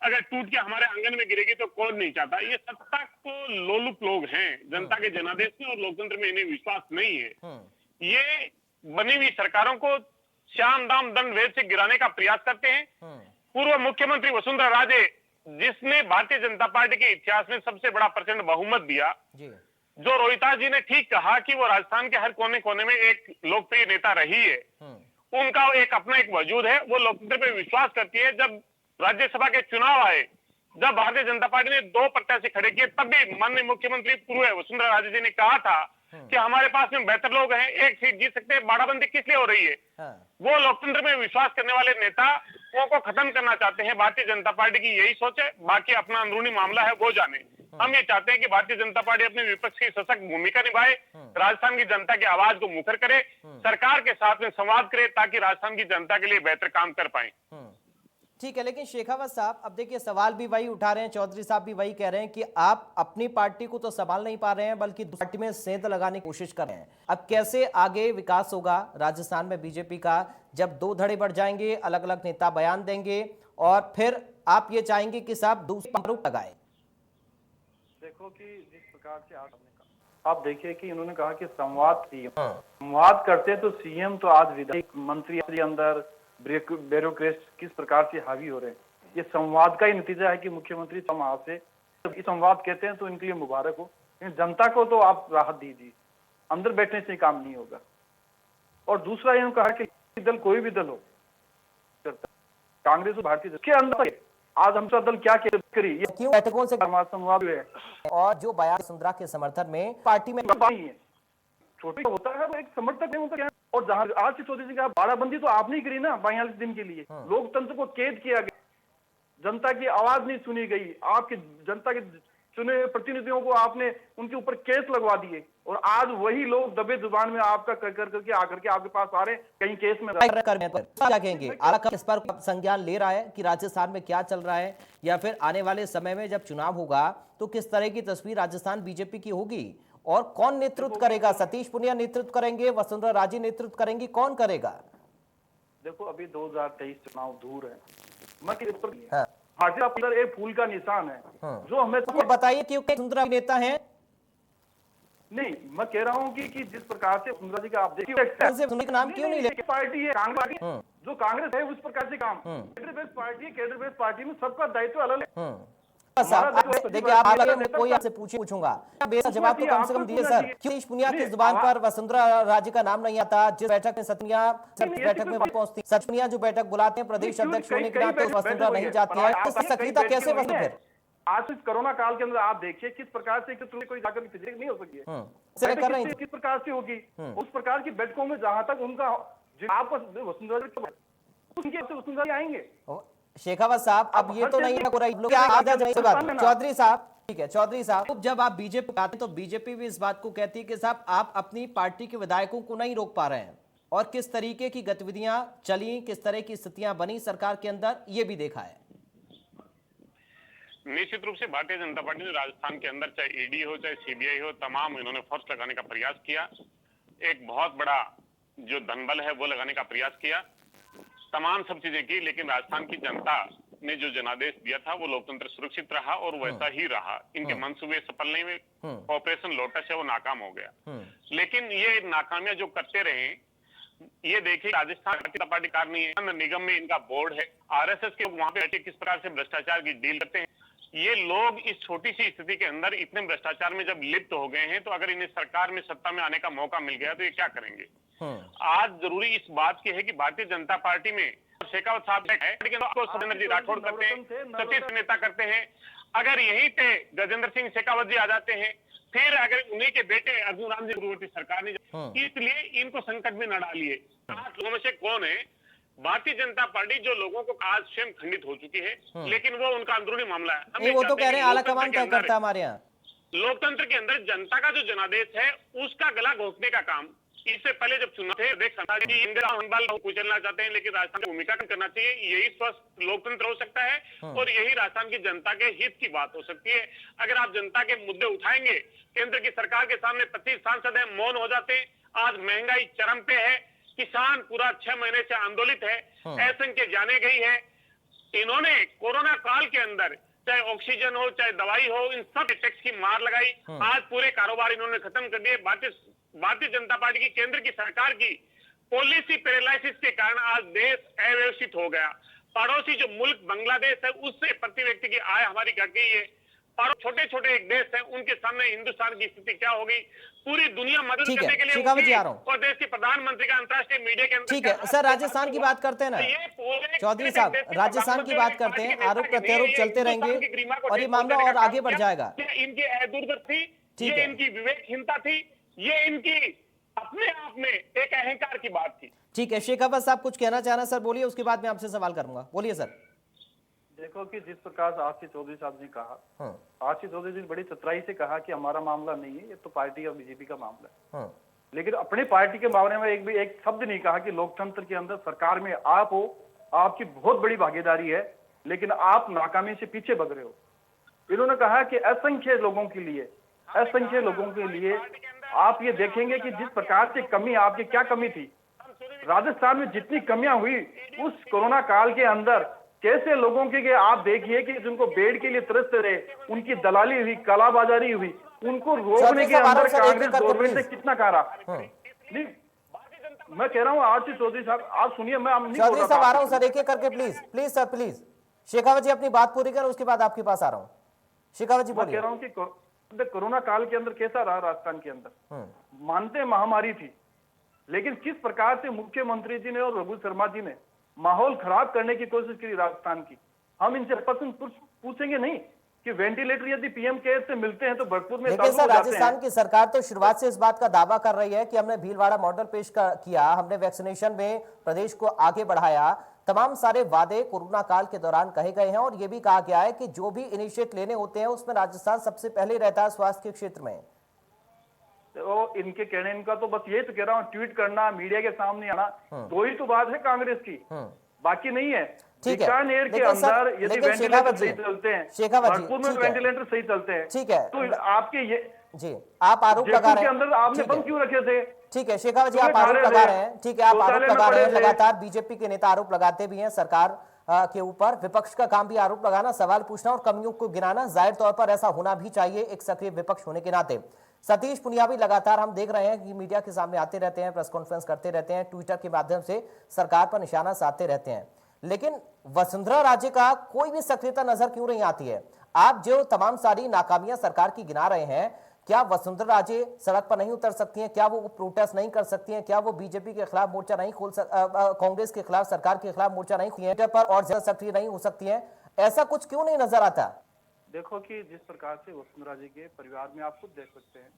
अगर टूट के हमारे आंगन में गिरेगी तो कौन नहीं चाहता। ये सत्ता को लोलुप लोग हैं, जनता के जनादेश में और लोकतंत्र में इन्हें विश्वास नहीं है। ये बनी हुई सरकारों को श्याम दाम दंड भेद से गिराने का प्रयास करते हैं। पूर्व मुख्यमंत्री वसुंधरा राजे, जिसने भारतीय जनता पार्टी के इतिहास में सबसे बड़ा प्रचंड बहुमत दिया, जो रोहितास जी ने ठीक कहा कि वो राजस्थान के हर कोने कोने में एक लोकप्रिय नेता रही है, उनका एक अपना एक वजूद है, वो लोकतंत्र पे विश्वास करती है। जब राज्यसभा के चुनाव आए, जब भारतीय जनता पार्टी ने 2 प्रत्याशी खड़े किए, तब भी माननीय मुख्यमंत्री पूर्व वसुंधरा राजे जी ने कहा था कि हमारे पास में बेहतर लोग हैं, एक सीट जीत सकते हैं, बाड़ाबंदी किस लिए हो रही है? वो लोकतंत्र में विश्वास करने वाले नेता को खत्म करना चाहते हैं। भारतीय जनता पार्टी की यही सोच है, बाकी अपना अंदरूनी मामला है वो जाने। हम ये चाहते हैं कि भारतीय जनता पार्टी अपने विपक्ष की सशक्त भूमिका निभाए, राजस्थान की जनता की आवाज को मुखर करे, सरकार के साथ में संवाद करे, ताकि राजस्थान की जनता के लिए बेहतर काम कर पाए। ठीक है, लेकिन शेखावत साहब, अब देखिए सवाल भी वही उठा रहे हैं, चौधरी साहब भी वही कह रहे हैं कि आप अपनी पार्टी को तो संभाल नहीं पा रहे हैं, बल्कि पार्टी में सेंध लगाने की कोशिश कर रहे हैं। अब कैसे आगे विकास होगा राजस्थान में बीजेपी का, जब 2 धड़े बढ़ जाएंगे, अलग अलग नेता बयान देंगे, और फिर आप ये चाहेंगे कि साहब दूसरा आरोप लगाए? देखो कि जिस प्रकार से आप देखिए कि इन्होंने कहा कि संवाद संवाद करते तो सीएम तो आज विधायक मंत्री के अंदर ब्यूरोक्रेट किस प्रकार से हावी हो रहे हैं। ये संवाद का ही नतीजा है कि मुख्यमंत्री समाज से जब संवाद कहते हैं तो इनके लिए मुबारक हो, लेकिन जनता को तो आप राहत दीजिए, अंदर बैठने से काम नहीं होगा। और दूसरा इन्होंने कहा कि दल कोई भी दल हो, कांग्रेस और भारतीय के अंदर आज हम दल क्या करी, क्यों बैठकों से संवाद हुए, और जो बयान वसुंधरा के समर्थन में पार्टी में है छोटे होता है वो एक समर्थक नहीं होता। और जहां आज की चौधरी का बाड़ाबंदी तो आपने करी ना 42 दिन के लिए, लोकतंत्र को कैद किया गया, जनता की आवाज नहीं सुनी गई, आपके जनता के चुने हुए प्रतिनिधियों को आपने उनके ऊपर केस लगवा दिए, और आज वही लोग दबे जुबान में आपका कर करके आकर के आपके पास आ रहे हैं कहीं केस में। क्या कहेंगे, इस पर संज्ञान ले रहा है कि राजस्थान में क्या चल रहा है, या फिर आने वाले समय में जब चुनाव होगा तो किस तरह की तस्वीर राजस्थान बीजेपी की होगी, और कौन नेतृत्व करेगा? सतीश पुनिया नेतृत्व करेंगे, वसुंधरा राजे नेतृत्व करेंगी, कौन करेगा? देखो अभी 2023 चुनाव दूर है, मैं इस पर एक फूल का निशान है जो हमें तो बताइए कि वसुंधरा नेता है। नहीं, मैं कह रहा हूँ कि जिस प्रकार से वसुंधरा जी का आप देखिए नाम क्यों नहीं ले पार्टी है कांग्रेस, जो कांग्रेस है उस प्रकार से काम केडर बेस्ड पार्टी है, केडर बेस्ड पार्टी में सबका दायित्व अलग है। देखिए आप कोई आपसे पूछूंगा, जवाब तो कम से कम दिए सर। क्यों पुनिया की जुबान पर वसुंधरा राजे का नाम नहीं आता? जिस बैठक में सतपुनिया बैठक में पहुंचती, सतपुनिया जो बैठक बुलाते हैं प्रदेश अध्यक्ष होने के नाते वसुंधरा नहीं जाती है, तो सक्रियता कैसे बनी? फिर आज इस कोरोना काल के अंदर आप देखिए किस प्रकार से कोई जाकर फिजिक्स नहीं हो सकी है, किस प्रकार से होगी, उस प्रकार की बैठकों में जहां तक उनका आप वसुंधरा वसुंधरा जी आएंगे। शेखावत साहब, अब ये तो नहीं है चौधरी साहब, ठीक है चौधरी साहब, जब आप बीजेपी आते हैं तो बीजेपी भी इस बात को कहती है कि साहब आप अपनी पार्टी के विधायकों को नहीं रोक पा रहे हैं, और किस तरीके की गतिविधियां चली, किस तरह की स्थितियां बनी सरकार के अंदर, ये भी देखा है। निश्चित रूप से भारतीय जनता पार्टी ने राजस्थान के अंदर चाहे ईडी हो चाहे सीबीआई हो, तमाम इन्होंने फोर्स लगाने का प्रयास किया, एक बहुत बड़ा जो धनबल है वो लगाने का प्रयास किया, तमाम सब चीजें की, लेकिन राजस्थान की जनता ने जो जनादेश दिया था वो लोकतंत्र सुरक्षित रहा और वैसा ही रहा। इनके मंसूबे सफल नहीं हुए, ऑपरेशन लोटस है वो नाकाम हो गया। लेकिन ये नाकामियां जो करते रहे, ये देखिए राजस्थान जनता पार्टी कार्य है, निगम में इनका बोर्ड है, आरएसएस के वहां पे किस प्रकार से भ्रष्टाचार की डील करते हैं। ये लोग इस छोटी सी स्थिति के अंदर इतने भ्रष्टाचार में जब लिप्त हो गए हैं, तो अगर इन्हें सरकार में सत्ता में आने का मौका मिल गया तो ये क्या करेंगे। आज जरूरी इस बात की है कि भारतीय जनता पार्टी में शेखावत साहब है, लेकिन सत्येंद्र जी राठौड़ करते हैं, सतीश नेता करते हैं, अगर यहीं पे गजेंद्र सिंह शेखावत जी आ जाते हैं, फिर अगर उन्हीं के बेटे अर्जुन राम जी पूर्ववर्ती सरकार ने, इसलिए इनको संकट में न डालिए। 8 लोगों में से कौन है भारतीय जनता पार्टी जो लोगों को आज स्वयं खंडित हो चुकी है, लेकिन वो उनका अंदरूनी मामला है। वो तो कह रहे हैं आला कमान तय करता है हमारे यहाँ। लोकतंत्र के अंदर जनता का जो जनादेश है उसका गला घोंसने का काम, इससे पहले जब चुनाव थे देख कुचलना चाहते हैं, लेकिन राजस्थान की भूमिका करना चाहिए, यही स्वस्थ लोकतंत्र हो सकता है और यही राजस्थान की जनता के हित की बात हो सकती है। अगर आप जनता के मुद्दे उठाएंगे, केंद्र की सरकार के सामने 25 सांसद है मौन हो जाते हैं, आज महंगाई चरम पे है, किसान पूरा 6 महीने से आंदोलित है, असंख्य जाने गई है। इन्होंने कोरोना काल के अंदर चाहे ऑक्सीजन हो चाहे दवाई हो, इन सब टैक्स की मार लगाई, आज पूरे कारोबार इन्होंने खत्म कर दिए। भारतीय जनता पार्टी की केंद्र की सरकार की पॉलिसी पैरालिसिस के कारण आज देश अव्यवस्थित हो गया। पड़ोसी जो मुल्क बांग्लादेश है उससे प्रति व्यक्ति की आय हमारी घट गई है, और छोटे छोटे एक देश है उनके सामने हिंदुस्तान की स्थिति क्या होगी। पूरी दुनिया मदद करने के लिए उठी, और देश के प्रधानमंत्री का अंतर्राष्ट्रीय मीडिया के अंदर। ठीक है सर, राजस्थान की बात करते हैं ना चौधरी साहब, राजस्थान की बात करते हैं, आरोप प्रत्यारोप चलते रहेंगे और ये मामला और आगे बढ़ जाएगा। इनकी दूरदर्शी थी, ये इनकी विवेकहीनता थी, ये इनकी अपने आप में एक अहंकार की बात थी। ठीक है, शेखावत साहब कुछ कहना चाह रहे हैं सर, बोलिए, उसके बाद मैं आपसे सवाल करूंगा, बोलिए सर। देखो कि जिस प्रकार से आशीष चौधरी साहब ने कहा, आशीष चौधरी जी ने बड़ी चतुराई से कहा कि हमारा मामला नहीं है, ये तो पार्टी और बीजेपी का मामला है। लेकिन अपनी पार्टी के मामले में एक शब्द नहीं कहा कि लोकतंत्र के अंदर सरकार में आप हो, आपकी बहुत बड़ी भागीदारी है, लेकिन आप नाकामी से पीछे भग रहे हो। इन्होंने कहा कि असंख्य लोगों के लिए आप ये देखेंगे कि जिस प्रकार से कमी, आपकी क्या कमी थी राजस्थान में, जितनी कमियां हुई उस कोरोना काल के अंदर, कैसे लोगों के आप देखिए कि जिनको बेड के लिए तरसते रहे, उनकी दलाली हुई, कालाबाजारी हुई, उनको रोकने के अंदर कांग्रेस गवर्नमेंट ने कितना करा। नहीं, मैं कह रहा हूँ आशीष चौधरी साहब आप सुनिए, मैं चौधरी साहब आ रहा हूँ सर, एक एक करके प्लीज सर प्लीज। शेखावत जी अपनी बात पूरी करें, उसके बाद आपके पास आ रहा हूँ। शेखावत जी बोलिए। कह रहा हूँ कि कोरोना काल के अंदर कैसा रहा राजस्थान के अंदर, मानते महामारी थी, लेकिन किस प्रकार से मुख्यमंत्री जी ने और रघु शर्मा जी ने माहौल खराब करने की कोशिश की राजस्थान की। हम इनसे पूछेंगे नहीं कि वेंटिलेटर यदि पीएम केयर्स से मिलते हैं तो भरपूर में। लेकिन सर राजस्थान की सरकार तो शुरुआत से इस बात का दावा कर रही है कि हमने भीलवाड़ा मॉडल पेश किया, हमने वैक्सीनेशन में प्रदेश को आगे बढ़ाया, तमाम सारे वादे कोरोना काल के दौरान कहे गए हैं, और यह भी कहा गया है कि जो भी इनिशिएटिव लेने होते हैं उसमें राजस्थान सबसे पहले रहता है स्वास्थ्य के क्षेत्र में। तो इनके कहने, इनका तो बस यही तो कह रहा हूँ, ट्वीट करना, मीडिया के सामने आना, दो ही तो बात है कांग्रेस की, बाकी नहीं है। बीकानेर के अंदर यदि वेंटिलेटर सही चलते हैं, भरपूर में वेंटिलेटर सही चलते हैं, ठीक है, तो आपके ये जी आप आरोप लगा रहे हैं, अंदर आपने बंद क्यों रखे थे? ठीक है शेखावत जी, आप आरोप लगा रहे हैं, ठीक है आप आरोप लगा रहे हैं, लगातार बीजेपी के नेता आरोप लगाते भी हैं सरकार के ऊपर। विपक्ष का काम भी आरोप लगाना, सवाल पूछना और कमियों को गिनाना, जाहिर तौर पर ऐसा होना भी चाहिए एक सक्रिय विपक्ष होने के नाते। सतीश पुनिया भी लगातार हम देख रहे हैं कि मीडिया के सामने आते रहते हैं, प्रेस कॉन्फ्रेंस करते रहते हैं, ट्विटर के माध्यम से सरकार पर निशाना साधते रहते हैं, लेकिन वसुंधरा राजे का कोई भी सक्रियता नजर क्यों नहीं आती है? आप जो तमाम सारी नाकामियां सरकार की गिना रहे हैं, क्या वसुंधरा राजे सड़क पर नहीं उतर सकती हैं? क्या वो प्रोटेस्ट नहीं कर सकती हैं? क्या वो बीजेपी के खिलाफ मोर्चा नहीं कांग्रेस के खिलाफ, सरकार के खिलाफ मोर्चा नहीं खोल पर और ज्यादा सक्रिय नहीं हो सकती है? ऐसा कुछ क्यों नहीं नजर आता? देखो कि जिस प्रकार से वसुंधरा जी के परिवार में आप खुद देख सकते हैं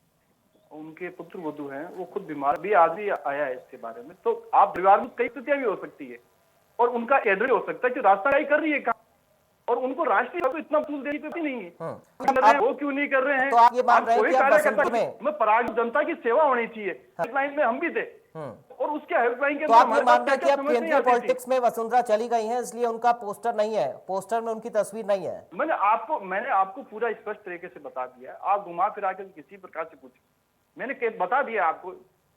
उनके पुत्र वधू हैं, वो खुद बीमार भी, आज भी आया है इसके बारे में। तो आप परिवार में कई स्थितियां भी हो सकती है और उनका कैडर हो सकता है कि रास्ता कर रही है काम, और उनको राष्ट्रीय को इतना फूल देने की नहीं है। वो क्यों नहीं कर रहे हैं? तो आप ये मान रहे हैं कोई कि आप कार्यकर्ता वसुंधरा में पराग जनता की सेवा होनी चाहिए। हेल्पलाइन में हम भी थे और उसके हेल्पलाइन के तो अंदर आप ये हमारे पास मानते हैं कि क्या-क्या अब समझ नहीं केंद्रीय आती थी। पॉलिटिक्स में वसुंधरा चली गई हैं, इसलिए उनका पोस्टर नहीं है, पोस्टर में उनकी तस्वीर नहीं है। मैंने आपको पूरा स्पष्ट तरीके से बता दिया है। आप घुमा फिरा के किसी प्रकार से पूछिए, मैंने बता दिया आपको।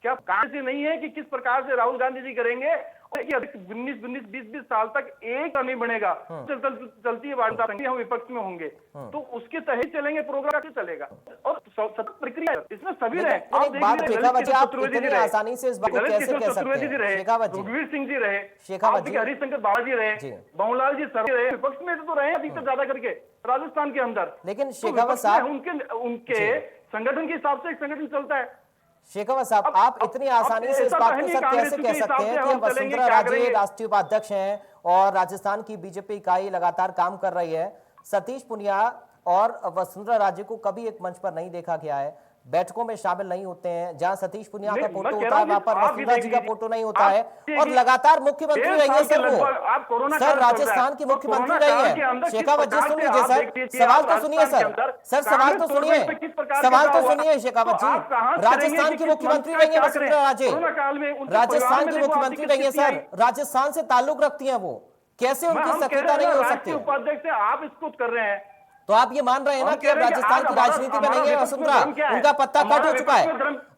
क्या कारण से नहीं है कि किस प्रकार से राहुल गांधी जी करेंगे, और ये 19 साल तक एक नहीं बनेगा। चलती है वार्ता, हम विपक्ष में होंगे तो उसके तहत चलेंगे, प्रोग्राम कैसे चलेगा? और सतत प्रक्रिया इसमें सभी रहे। आप देख लीजिए, शेखावत जी, आप चतुर्वेदी इतनी रहे, आसानी से इस बात को कैसे कह सकते चतुर्वेदी जी हैं? रहे, शेखावत जी, रघुवीर सिंह जी रहे, शेखावत जी, हरिशंकर बाबा जी रहे, बहुलाल जी सर रहे, विपक्ष में तो रहे अधिकतर ज्यादा करके राजस्थान के अंदर। लेकिन तो शेखावत विपक्ष में साहब, उनके संगठन के हिसाब से एक संगठन चलता है। शेखावत साहब, आप इतनी आसानी से इस बात को सर कैसे कह सकते हैं कि वसुंधरा राजे राष्ट्रीय उपाध्यक्ष हैं और राजस्थान की बीजेपी इकाई लगातार काम कर रही है। सतीश पुनिया और वसुंधरा राजे को कभी एक मंच पर नहीं देखा गया है, बैठकों में शामिल नहीं होते हैं। जहां सतीश पुनिया का फोटो होता है वहां पर वसुंधरा जी का फोटो नहीं होता है, और लगातार मुख्यमंत्री रही है सर वो। सर राजस्थान की मुख्यमंत्री रही है। शेखावत जी सुन लीजिए सर, सवाल तो सुनिए सर सवाल तो सुनिए, सवाल तो सुनिए शेखावत जी। राजस्थान की मुख्यमंत्री रही है वसुंधरा राजे, राजस्थान की मुख्यमंत्री रही है सर, राजस्थान से ताल्लुक रखती है वो, कैसे उनकी सक्रियता नहीं हो सकती? उपाध्यक्ष आप इसको कर रहे हैं, तो आप ये मान रहे हैं ना कि अब राजस्थान की राजनीति में नहीं है वसुंधरा, उनका पत्ता कट हो चुका है।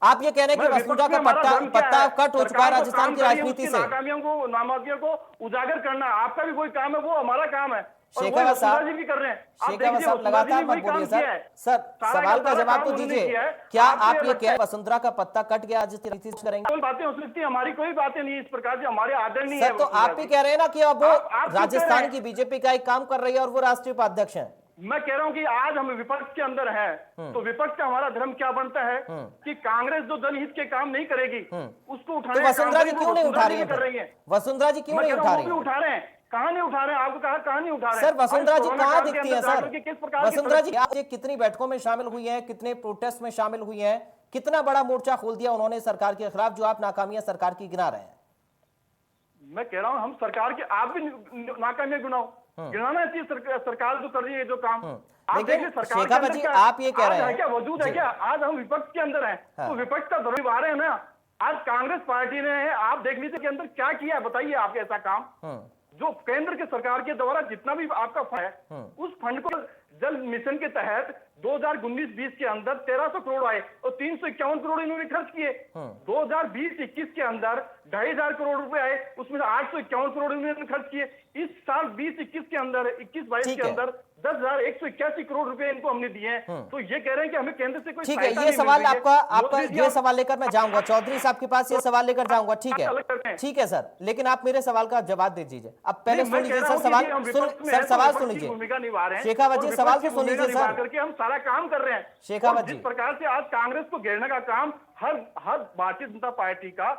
आप ये कह रहे हैं कि वसुंधरा का पत्ता कट हो चुका है राजस्थान की राजनीति से। नाकामियों को उजागर करना आपका भी कोई काम है, वो हमारा काम है। शेखावत साहब, भी कर रहे हैं। शेखावत साहब लगातार मत बोलिए सर, सवाल का जवाब तो दीजिए। क्या आप ये कह रहे हैं वसुंधरा का पत्ता कट गया, आज राजनीति करेंगे? कोई बातें हो सकती है, हमारी कोई बातें नहीं इस प्रकार से, हमारे आदर नहीं सर। तो आप भी कह रहे हैं ना कि अब वो राजस्थान की बीजेपी का एक काम कर रही है और वो राष्ट्रीय उपाध्यक्ष है। मैं कह रहा हूं कि आज हम विपक्ष के अंदर हैं, तो विपक्ष का हमारा धर्म क्या बनता है कि कांग्रेस जो जनहित के काम नहीं करेगी उसको उठाने। तो वसुंधरा जी क्यों नहीं उठा रही है? वसुंधरा जी क्यों नहीं उठा रही है? उठा रहे हैं, कहाँ नहीं उठा रहे हैं? आपको कहाँ नहीं उठा रहे हैं? सर वसुंधरा जी कहाँ दिखती है सर? किस प्रकार वसुंधरा जी आज कितनी बैठकों में शामिल हुई है, कितने प्रोटेस्ट में शामिल हुई है, कितना बड़ा मोर्चा खोल दिया उन्होंने सरकार के खिलाफ, जो आप नाकामियां सरकार की गिना रहे हैं? मैं कह रहा हूं हम सरकार के, आप भी नाकामियां गिनाओ, गिनाना चाहिए सरकार जो कर रही है जो काम। लेकिन शेखावत जी आप ये कह रहे हैं, क्या वजूद है क्या? आज हम विपक्ष के अंदर हैं, तो विपक्ष का धर्म निभा रहे हैं ना। आज कांग्रेस पार्टी ने, आप देख लीजिए के अंदर क्या किया है, बताइए आप ऐसा काम जो केंद्र के सरकार के द्वारा जितना भी आपका फंड है, उस फंड को जल मिशन के तहत 2019-20 के अंदर 1300 करोड़ आए और 351 करोड़ इन्होंने खर्च किए। 2020-21 के अंदर 2500 करोड़ रुपए आए, उसमें 851 करोड़ इन्होंने खर्च किए। इस साल 20-21 के अंदर, 21-22 के अंदर 10,181 करोड़ रुपए इनको हमने दिए हैं। तो ये कह रहे हैं कि हमें केंद्र से कोई ठीक है, ये सवाल आपका ये सवाल लेकर मैं जाऊंगा, चौधरी साहब के पास ये सवाल लेकर जाऊंगा। ठीक है सर, लेकिन आप मेरे सवाल का जवाब दे दीजिए। अब पहले सुन लीजिए सर, सवाल सुन लीजिए। भूमिका निभा रहे हैं शेखावत जी, सवाल तो सुन लीजिए सर। करके हम सारा काम कर रहे हैं। शेखावत जी, जिस प्रकार से आज कांग्रेस को घेरने का काम हर भारतीय जनता पार्टी का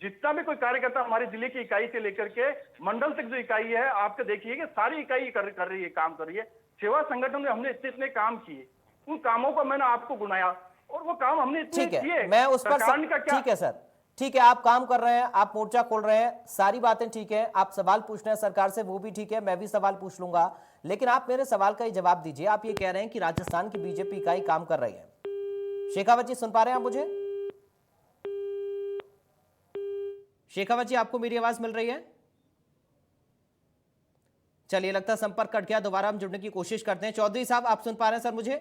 जितना भी कोई कार्यकर्ता हमारे जिले की इकाई से लेकर के मंडल तक जो इकाई है, आपके देखिए कि सारी इकाई कर रही है, काम कर रही है। सेवा संगठन में हमने इतने काम किए, उन कामों को मैंने आपको गुनाया और वो काम हमने इतने किए। मैं उस पर ठीक है सर, ठीक है, आप काम कर रहे हैं, आप मोर्चा खोल रहे हैं, सारी बातें ठीक है, आप सवाल पूछ रहे हैं सरकार से, वो भी ठीक है, मैं भी सवाल पूछ लूंगा, लेकिन आप मेरे सवाल का ही जवाब दीजिए। आप ये कह रहे हैं कि राजस्थान की बीजेपी इकाई काम कर रही है। शेखावत जी सुन पा रहे हैं आप मुझे? शेखावत जी आपको मेरी आवाज मिल रही है? चलिए, लगता है संपर्क कट गया, दोबारा हम जुड़ने की कोशिश करते हैं। चौधरी साहब आप सुन पा रहे हैं सर मुझे?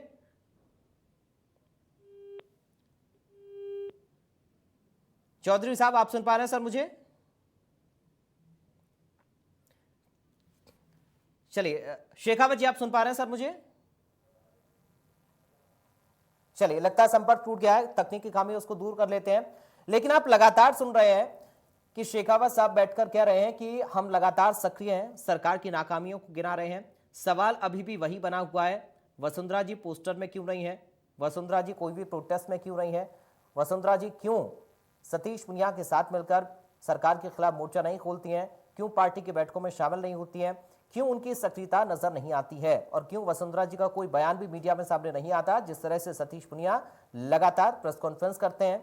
चौधरी साहब आप सुन पा रहे हैं सर मुझे? चलिए, शेखावत जी आप सुन पा रहे हैं सर मुझे? चलिए, लगता है संपर्क टूट गया है, तकनीकी खामी उसको दूर कर लेते हैं। लेकिन आप लगातार सुन रहे हैं कि शेखावत साहब बैठकर कह रहे हैं कि हम लगातार सक्रिय हैं, सरकार की नाकामियों को गिना रहे हैं। सवाल अभी भी वही बना हुआ है, वसुंधरा जी पोस्टर में क्यों नहीं है, वसुंधरा जी कोई भी प्रोटेस्ट में क्यों नहीं है, वसुंधरा जी क्यों सतीश पुनिया के साथ मिलकर सरकार के खिलाफ मोर्चा नहीं खोलती हैं, क्यों पार्टी की बैठकों में शामिल नहीं होती हैं, क्यों उनकी सक्रियता नजर नहीं आती है और क्यों वसुंधरा जी का कोई बयान भी मीडिया में सामने नहीं आता। जिस तरह से सतीश पुनिया लगातार प्रेस कॉन्फ्रेंस करते हैं,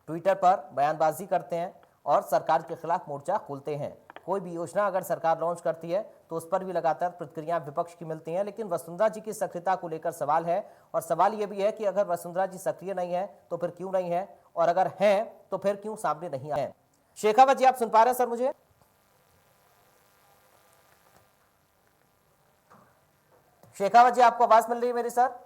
ट्विटर पर बयानबाजी करते हैं और सरकार के खिलाफ मोर्चा खोलते हैं। कोई भी योजना अगर सरकार लॉन्च करती है तो उस पर भी लगातार प्रतिक्रियाएं विपक्ष की मिलती हैं, लेकिन वसुंधरा जी की सक्रियता को लेकर सवाल है। और सवाल यह भी है कि अगर वसुंधरा जी सक्रिय नहीं है तो फिर क्यों नहीं है, और अगर है तो फिर क्यों सामने नहीं आए। शेखावत जी, आप सुन पा रहे हैं सर मुझे? शेखावत जी, आपको आवाज मिल रही है मेरी सर?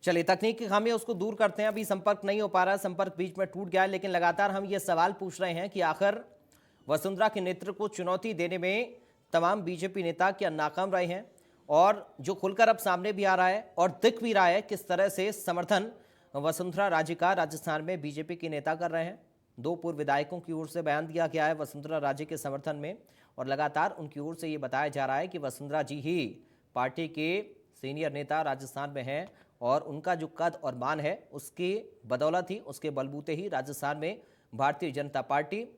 चलिए, तकनीकी खामी उसको दूर करते हैं। अभी संपर्क नहीं हो पा रहा, संपर्क बीच में टूट गया है, लेकिन लगातार हम ये सवाल पूछ रहे हैं कि आखिर वसुंधरा के नेतृत्व को चुनौती देने में तमाम बीजेपी नेता क्या नाकाम रहे हैं, और जो खुलकर अब सामने भी आ रहा है और दिख भी रहा है किस तरह से समर्थन वसुंधरा राजे का राजस्थान में बीजेपी के नेता कर रहे हैं। 2 पूर्व विधायकों की ओर से बयान दिया गया है वसुंधरा राजे के समर्थन में, और लगातार उनकी ओर से ये बताया जा रहा है कि वसुंधरा जी ही पार्टी के सीनियर नेता राजस्थान में हैं और उनका जो कद और मान है उसकी बदौलत ही, उसके बलबूते ही राजस्थान में भारतीय जनता पार्टी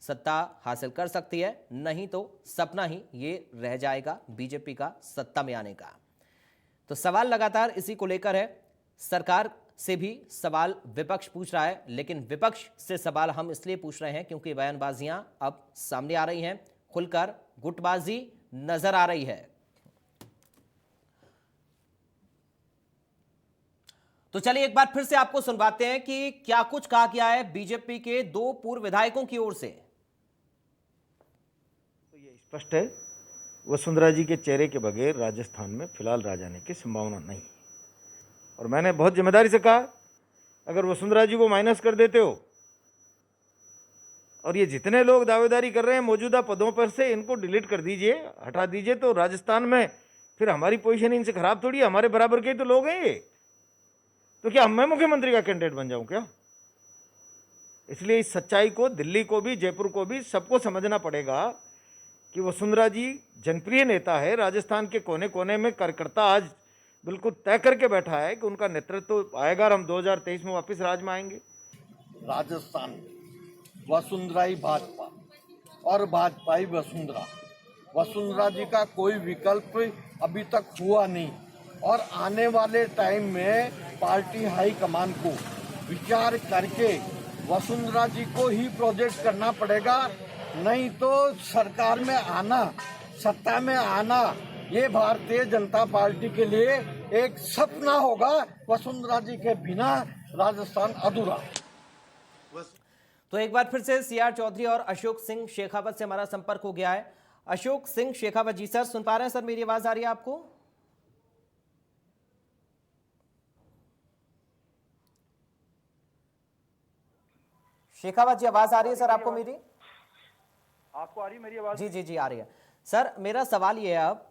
सत्ता हासिल कर सकती है, नहीं तो सपना ही ये रह जाएगा बीजेपी का सत्ता में आने का। तो सवाल लगातार इसी को लेकर है। सरकार से भी सवाल विपक्ष पूछ रहा है, लेकिन विपक्ष से सवाल हम इसलिए पूछ रहे हैं क्योंकि बयानबाजियां अब सामने आ रही हैं, खुलकर गुटबाजी नजर आ रही है। तो चलिए एक बार फिर से आपको सुनवाते हैं कि क्या कुछ कहा गया है बीजेपी के 2 पूर्व विधायकों की ओर से। तो ये स्पष्ट है, वसुंधरा जी के चेहरे के बगैर राजस्थान में फिलहाल राज आने की संभावना नहीं। और मैंने बहुत जिम्मेदारी से कहा, अगर वसुंधरा जी को माइनस कर देते हो और ये जितने लोग दावेदारी कर रहे हैं मौजूदा पदों पर से, इनको डिलीट कर दीजिए, हटा दीजिए, तो राजस्थान में फिर हमारी पोजीशन इनसे खराब थोड़ी है। हमारे बराबर के तो लोग हैं ये। तो क्या मैं मुख्यमंत्री का कैंडिडेट बन जाऊं क्या? इसलिए इस सच्चाई को दिल्ली को भी, जयपुर को भी, सबको समझना पड़ेगा कि वसुंधरा जी जनप्रिय नेता है। राजस्थान के कोने कोने में कार्यकर्ता आज बिल्कुल तय करके बैठा है कि उनका नेतृत्व आएगा और हम 2023 में वापस राज में आएंगे। राजस्थान में वसुंधराई भाजपा और भाजपाई वसुंधरा, वसुंधरा जी का कोई विकल्प अभी तक हुआ नहीं, और आने वाले टाइम में पार्टी हाईकमान को विचार करके वसुंधरा जी को ही प्रोजेक्ट करना पड़ेगा, नहीं तो सरकार में आना, सत्ता में आना, ये भारतीय जनता पार्टी के लिए एक सपना होगा। वसुंधरा जी के बिना राजस्थान अधूरा। तो एक बार फिर से सीआर चौधरी और अशोक सिंह शेखावत से हमारा संपर्क हो गया है। अशोक सिंह शेखावत जी, सर सुन पा रहे हैं सर? मेरी आवाज आ रही है आपको? शेखावत जी, आवाज आ रही है सर आपको मेरी? आपको आ रही है मेरी आवाज? जी जी जी आ रही है सर। मेरा सवाल ये है अब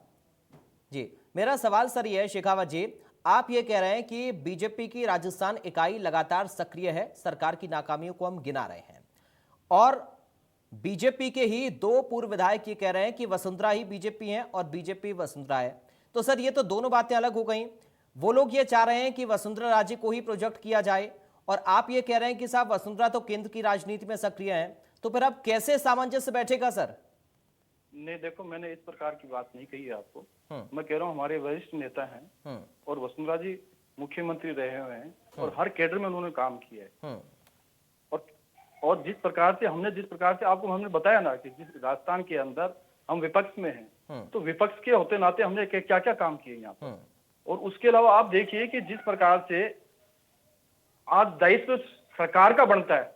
जी, मेरा सवाल सर ये है शेखावत जी, आप ये कह रहे हैं कि बीजेपी की राजस्थान इकाई लगातार सक्रिय है, सरकार की नाकामियों को हम गिना रहे हैं, और बीजेपी के ही 2 पूर्व विधायक ये कह रहे हैं कि वसुंधरा ही बीजेपी है और बीजेपी वसुंधरा है। तो सर ये तो दोनों बातें अलग हो गई। वो लोग ये चाह रहे हैं कि वसुंधरा राजे को ही प्रोजेक्ट किया जाए, और आप ये कह रहे हैं कि साहब वसुंधरा तो केंद्र की राजनीति में सक्रिय है। तो फिर अब कैसे सामंजस्य बैठेगा सर? नहीं, देखो, मैंने इस प्रकार की बात नहीं कही है आपको। मैं कह रहा हूँ हमारे वरिष्ठ नेता हैं और वसुंधरा जी मुख्यमंत्री रहे हुए हैं और हर कैडर में उन्होंने काम किया है। और जिस प्रकार से आपको हमने बताया ना कि जिस राजस्थान के अंदर हम विपक्ष में हैं, तो विपक्ष के होते नाते हमने क्या क्या काम किए यहाँ पर। और उसके अलावा आप देखिए कि जिस प्रकार से आज दायित्व सरकार का बनता है,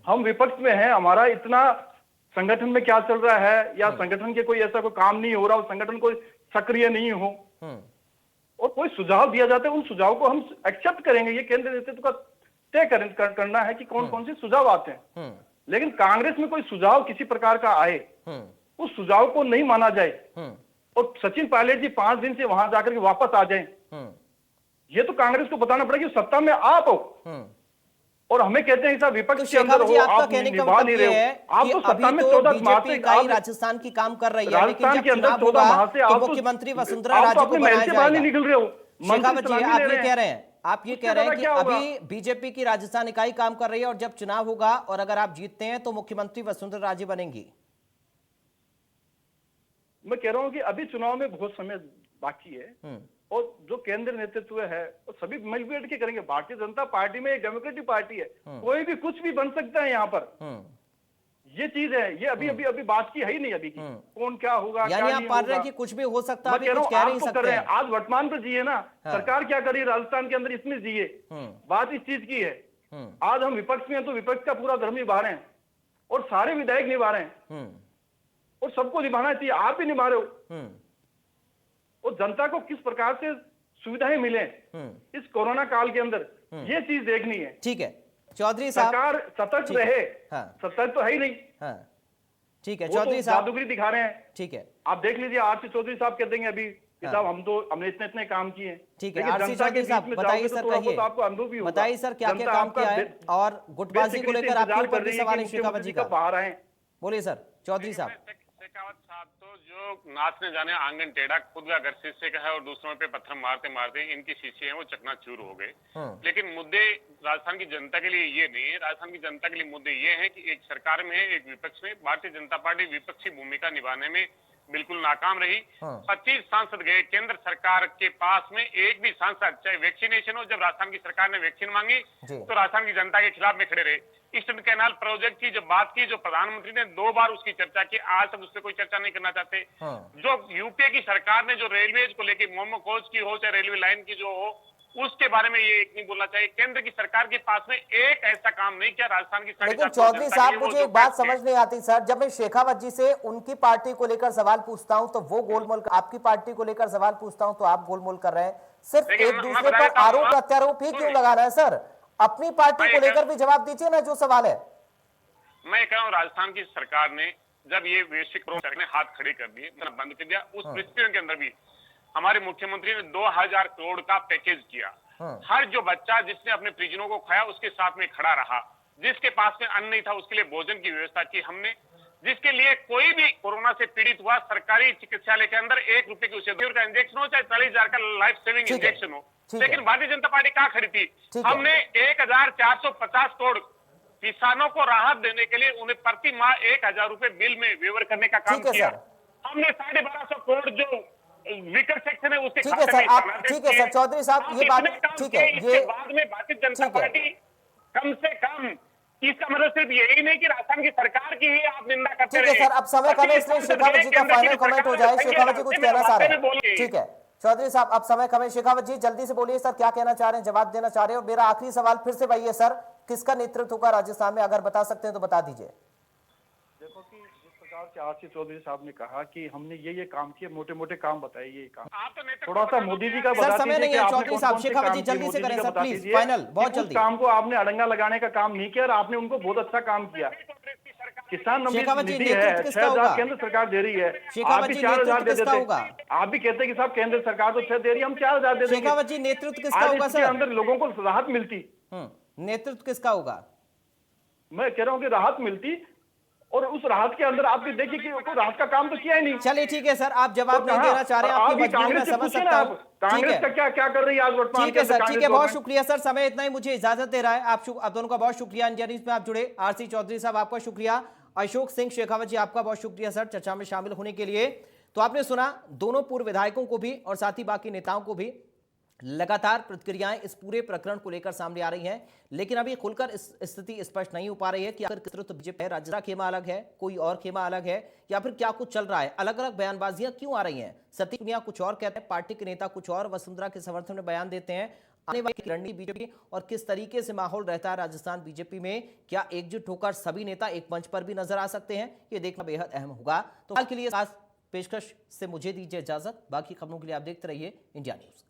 हम विपक्ष में हैं, हमारा इतना संगठन में क्या चल रहा है या संगठन के कोई ऐसा कोई काम नहीं हो रहा, संगठन कोई सक्रिय नहीं हो और कोई सुझाव दिया जाता है, उन सुझाव को हम एक्सेप्ट करेंगे। ये केंद्र नेतृत्व का तय करना है कि कौन कौन से सुझाव आते हैं। लेकिन कांग्रेस में कोई सुझाव किसी प्रकार का आए, उस सुझाव को नहीं माना जाए और सचिन पायलट जी 5 दिन से वहां जाकर के वापस आ जाएं, ये तो कांग्रेस को बताना पड़ेगा कि सत्ता में आप हो और हमें कहते हैं साहब तो विपक्ष के अंदर शेखावत जी, हो, आपका आप कहने का निभा मतलब नहीं ये रहे है हो। आप कि तो अभी सत्ता में तो 14 मार्च बीजेपी से इकाई आप राजस्थान की काम कर रही है, लेकिन राजस्थान जब के अंदर चुनाव 14 होगा माह से तो आप तो मुख्यमंत्री वसुंधरा आप तो राजे को अपने बनाया महल से बाहर नहीं जाएगा। निकल रहे हो। शेखावत जी, आप ये कह रहे हैं, आप ये उससे कह रहे हैं ज्यादा कि क्या होगा? अभी बीजेपी की राजस्थान इकाई काम कर रही है और जब चुनाव होगा और अगर आप जीतते हैं तो मुख्यमंत्री वसुंधरा राजे बनेंगी। मैं कह रहा हूं कि अभी चुनाव में बहुत समय बाकी है और जो केंद्र नेतृत्व है वो सभी मिलकर के करेंगे। भारतीय जनता पार्टी में एक डेमोक्रेटिक पार्टी है, कोई भी कुछ भी बन सकता है यहाँ पर। ये चीज है, ये अभी अभी अभी बात की है ही नहीं अभी की कौन क्या होगा, क्या यानी आप नहीं मान रहे हैं होगा। कि कुछ भी हो सकता है, मैं अभी कह रहा कुछ हूं कह आप नहीं तो कर सकते रहे हैं, हैं। आज वर्तमान पर जिए ना, हाँ। सरकार क्या कर रही है राजस्थान के अंदर इसमें जिए। बात इस चीज की है, आज हम विपक्ष में हैं तो विपक्ष का पूरा धर्म निभा रहे हैं और सारे विधायक निभा रहे हैं और सबको निभाना चाहिए, आप भी निभा रहे हो। और जनता को किस प्रकार से सुविधाएं मिले इस कोरोना काल के अंदर, ये चीज देखनी है। ठीक है चौधरी साहब, सरकार सतर्क ठीक है। रहे। हाँ। सतर्क तो है ही नहीं। हाँ ठीक है वो तो चौधरी साहब, जादूगरी दिखा रहे हैं। ठीक है आप देख लीजिए, आरसी चौधरी साहब कह देंगे अभी कि साहब हमने इतने इतने काम किए। ठीक है लेकिन आरसी जनता के चौधरी बीच साहब में बताइए जाओगे तो सर, थोड़ा बहुत कहिए आपको अनुभव भी होगा। बताइए सर क्या क्या जनता काम आपका किया है और गुटबाजी को लेकर आपके ऊपर भी सवाल है शेखावत जी का। बाहर आए। बोलिए सर चौधरी साहब। शेखावत साहब तो जो नाचने जाने आंगन टेढ़ा, खुद का घर शीशे का है और दूसरों पे पत्थर मारते मारते इनकी शीशे हैं वो चकनाचूर हो गए। लेकिन मुद्दे राजस्थान की जनता के लिए ये नहीं है। राजस्थान की जनता के लिए मुद्दे ये है कि एक सरकार में है, एक विपक्ष में। भारतीय जनता पार्टी विपक्षी भूमिका निभाने में बिल्कुल नाकाम रही। 25 सांसद गए केंद्र सरकार के पास में, एक भी सांसद चाहे वैक्सीनेशन हो, जब राजस्थान की सरकार ने वैक्सीन मांगी तो राजस्थान की जनता के खिलाफ में खड़े रहे। ईस्टर्न कैनाल प्रोजेक्ट की जब बात की, जो प्रधानमंत्री ने 2 बार उसकी चर्चा की, आज तक उससे कोई चर्चा नहीं करना चाहते। जो यूपीए की सरकार ने जो रेलवेज को लेकर मोमो कोच की हो चाहे रेलवे लाइन की जो हो, उसके बारे में ये एक नहीं बोलना चाहिए। केंद्र की सरकार के पास में एक ऐसा काम नहीं किया राजस्थान की। लेकिन चौधरी साहब मुझे एक बात समझ नहीं आती सर, जब मैं शेखावत जी से उनकी पार्टी को लेकर सवाल पूछता हूं तो वो गोलमोल, आपकी पार्टी को लेकर सवाल पूछता हूं तो आप गोलमोल कर रहे हैं। सिर्फ एक दूसरे पर आरोप प्रत्यारोप ही क्यों लगा रहे हैं सर? अपनी पार्टी को लेकर भी जवाब दीजिए ना जो सवाल है। मैं कह रहा हूँ राजस्थान की सरकार ने जब ये वैश्विक कोरोना ने हाथ खड़े कर दिए, बंद कर दिया, उस परिस्थितियों के अंदर भी हमारे मुख्यमंत्री ने 2000 करोड़ का पैकेज किया। हर जो बच्चा जिसने अपने परिजनों को खाया उसके साथ में खड़ा रहा, जिसके पास में अन्न नहीं था उसके लिए भोजन की व्यवस्था की हमने, जिसके लिए कोई भी कोरोना से पीड़ित हुआ सरकारी चिकित्सालय के अंदर 1 रुपए की उसे का इंजेक्शन हो चाहे 40,000 का लाइफ सेविंग इंजेक्शन हो, लेकिन भारतीय जनता पार्टी कहां खड़ी थी? हमने 1450 करोड़ किसानों को राहत देने के लिए उन्हें प्रति माह 1000 रुपए बिल में वेवर करने का काम किया। हमने 1250 करोड़ जो वीकर सेक्शन है उसके ठीक है सर, आप ठीक है सर चौधरी साहब ये बात ठीक है। ये बाद में भारतीय जनता पार्टी कम से कम, इसका मतलब सिर्फ यही नहीं कि राजस्थान की सरकार की ही आप निंदा करते रहे। ठीक है सर, अब समय कम है इसलिए शेखावत जी का फाइनल कमेंट हो जाए। शेखावत जी कुछ कहना चाह रहे हैं? ठीक है चौधरी साहब अब समय कम है, शेखावत जी जल्दी से बोलिए सर क्या कहना चाह रहे हैं, जवाब देना चाह रहे हैं। और मेरा आखिरी सवाल फिर से वही है सर, किसका नेतृत्व होगा राजस्थान में, अगर बता सकते हैं तो बता दीजिए। देखो कि जिस प्रकार से आरसी चौधरी साहब ने कहा कि हमने ये काम किए, मोटे मोटे काम बताए, ये काम थोड़ा सा मोदी जी का सर समय नहीं है चौधरी साहब, शेखावत जी जल्दी से करें सर प्लीज, फाइनल बहुत जल्दी। काम को आपने अड़ंगा लगाने का काम नहीं किया और आपने उनको बहुत अच्छा काम किया। किसान निधि है 6,000 केंद्र सरकार दे रही है, आप भी 4,000 दे देते। आप भी कहते हैं कि साहब केंद्र सरकार तो 6 दे रही है, हम 4,000 दे देंगे। शेखावत जी नेतृत्व किसका होगा सर? अंदर लोगों को राहत मिलती। नेतृत्व किसका होगा? मैं कह रहा हूँ कि राहत मिलती और उस राहत के अंदर आप भी देखिए कि राहत का काम तो किया ही नहीं। चलिए ठीक है सर, आप जवाब नहीं देना चाह रहे हैं, आपकी मजबूरी मैं समझ सकता हूं। कांग्रेस का क्या कर रही है आज वर्तमान? ठीक है सर, ठीक है बहुत शुक्रिया सर, समय इतना ही मुझे इजाजत दे रहा है। आप दोनों का बहुत शुक्रिया, इंडिया न्यूज में आप जुड़े। आरसी चौधरी साहब आपका शुक्रिया, अशोक सिंह शेखावत जी आपका बहुत शुक्रिया सर चर्चा में शामिल होने के लिए। तो आपने सुना दोनों पूर्व विधायकों को भी और साथ ही बाकी नेताओं को भी लगातार प्रतिक्रियाएं इस पूरे प्रकरण को लेकर सामने आ रही हैं, लेकिन अभी खुलकर स्थिति स्पष्ट नहीं हो पा रही है कि आखिर नेतृत्व बीजेपी है, राज्य का खेमा अलग है, कोई और खेमा अलग है, या फिर क्या कुछ चल रहा है, अलग अलग बयानबाजियां क्यों आ रही हैं। सतीश पूनिया कुछ और कहते हैं, पार्टी के नेता कुछ और वसुंधरा के समर्थन में बयान देते हैं। आने वाली रणनीति बीजेपी और किस तरीके से माहौल रहता है राजस्थान बीजेपी में, क्या एकजुट होकर सभी नेता एक मंच पर भी नजर आ सकते हैं, ये देखना बेहद अहम होगा। तो हाल के लिए पेशकश से मुझे दीजिए इजाजत, बाकी खबरों के लिए आप देखते रहिए इंडिया न्यूज।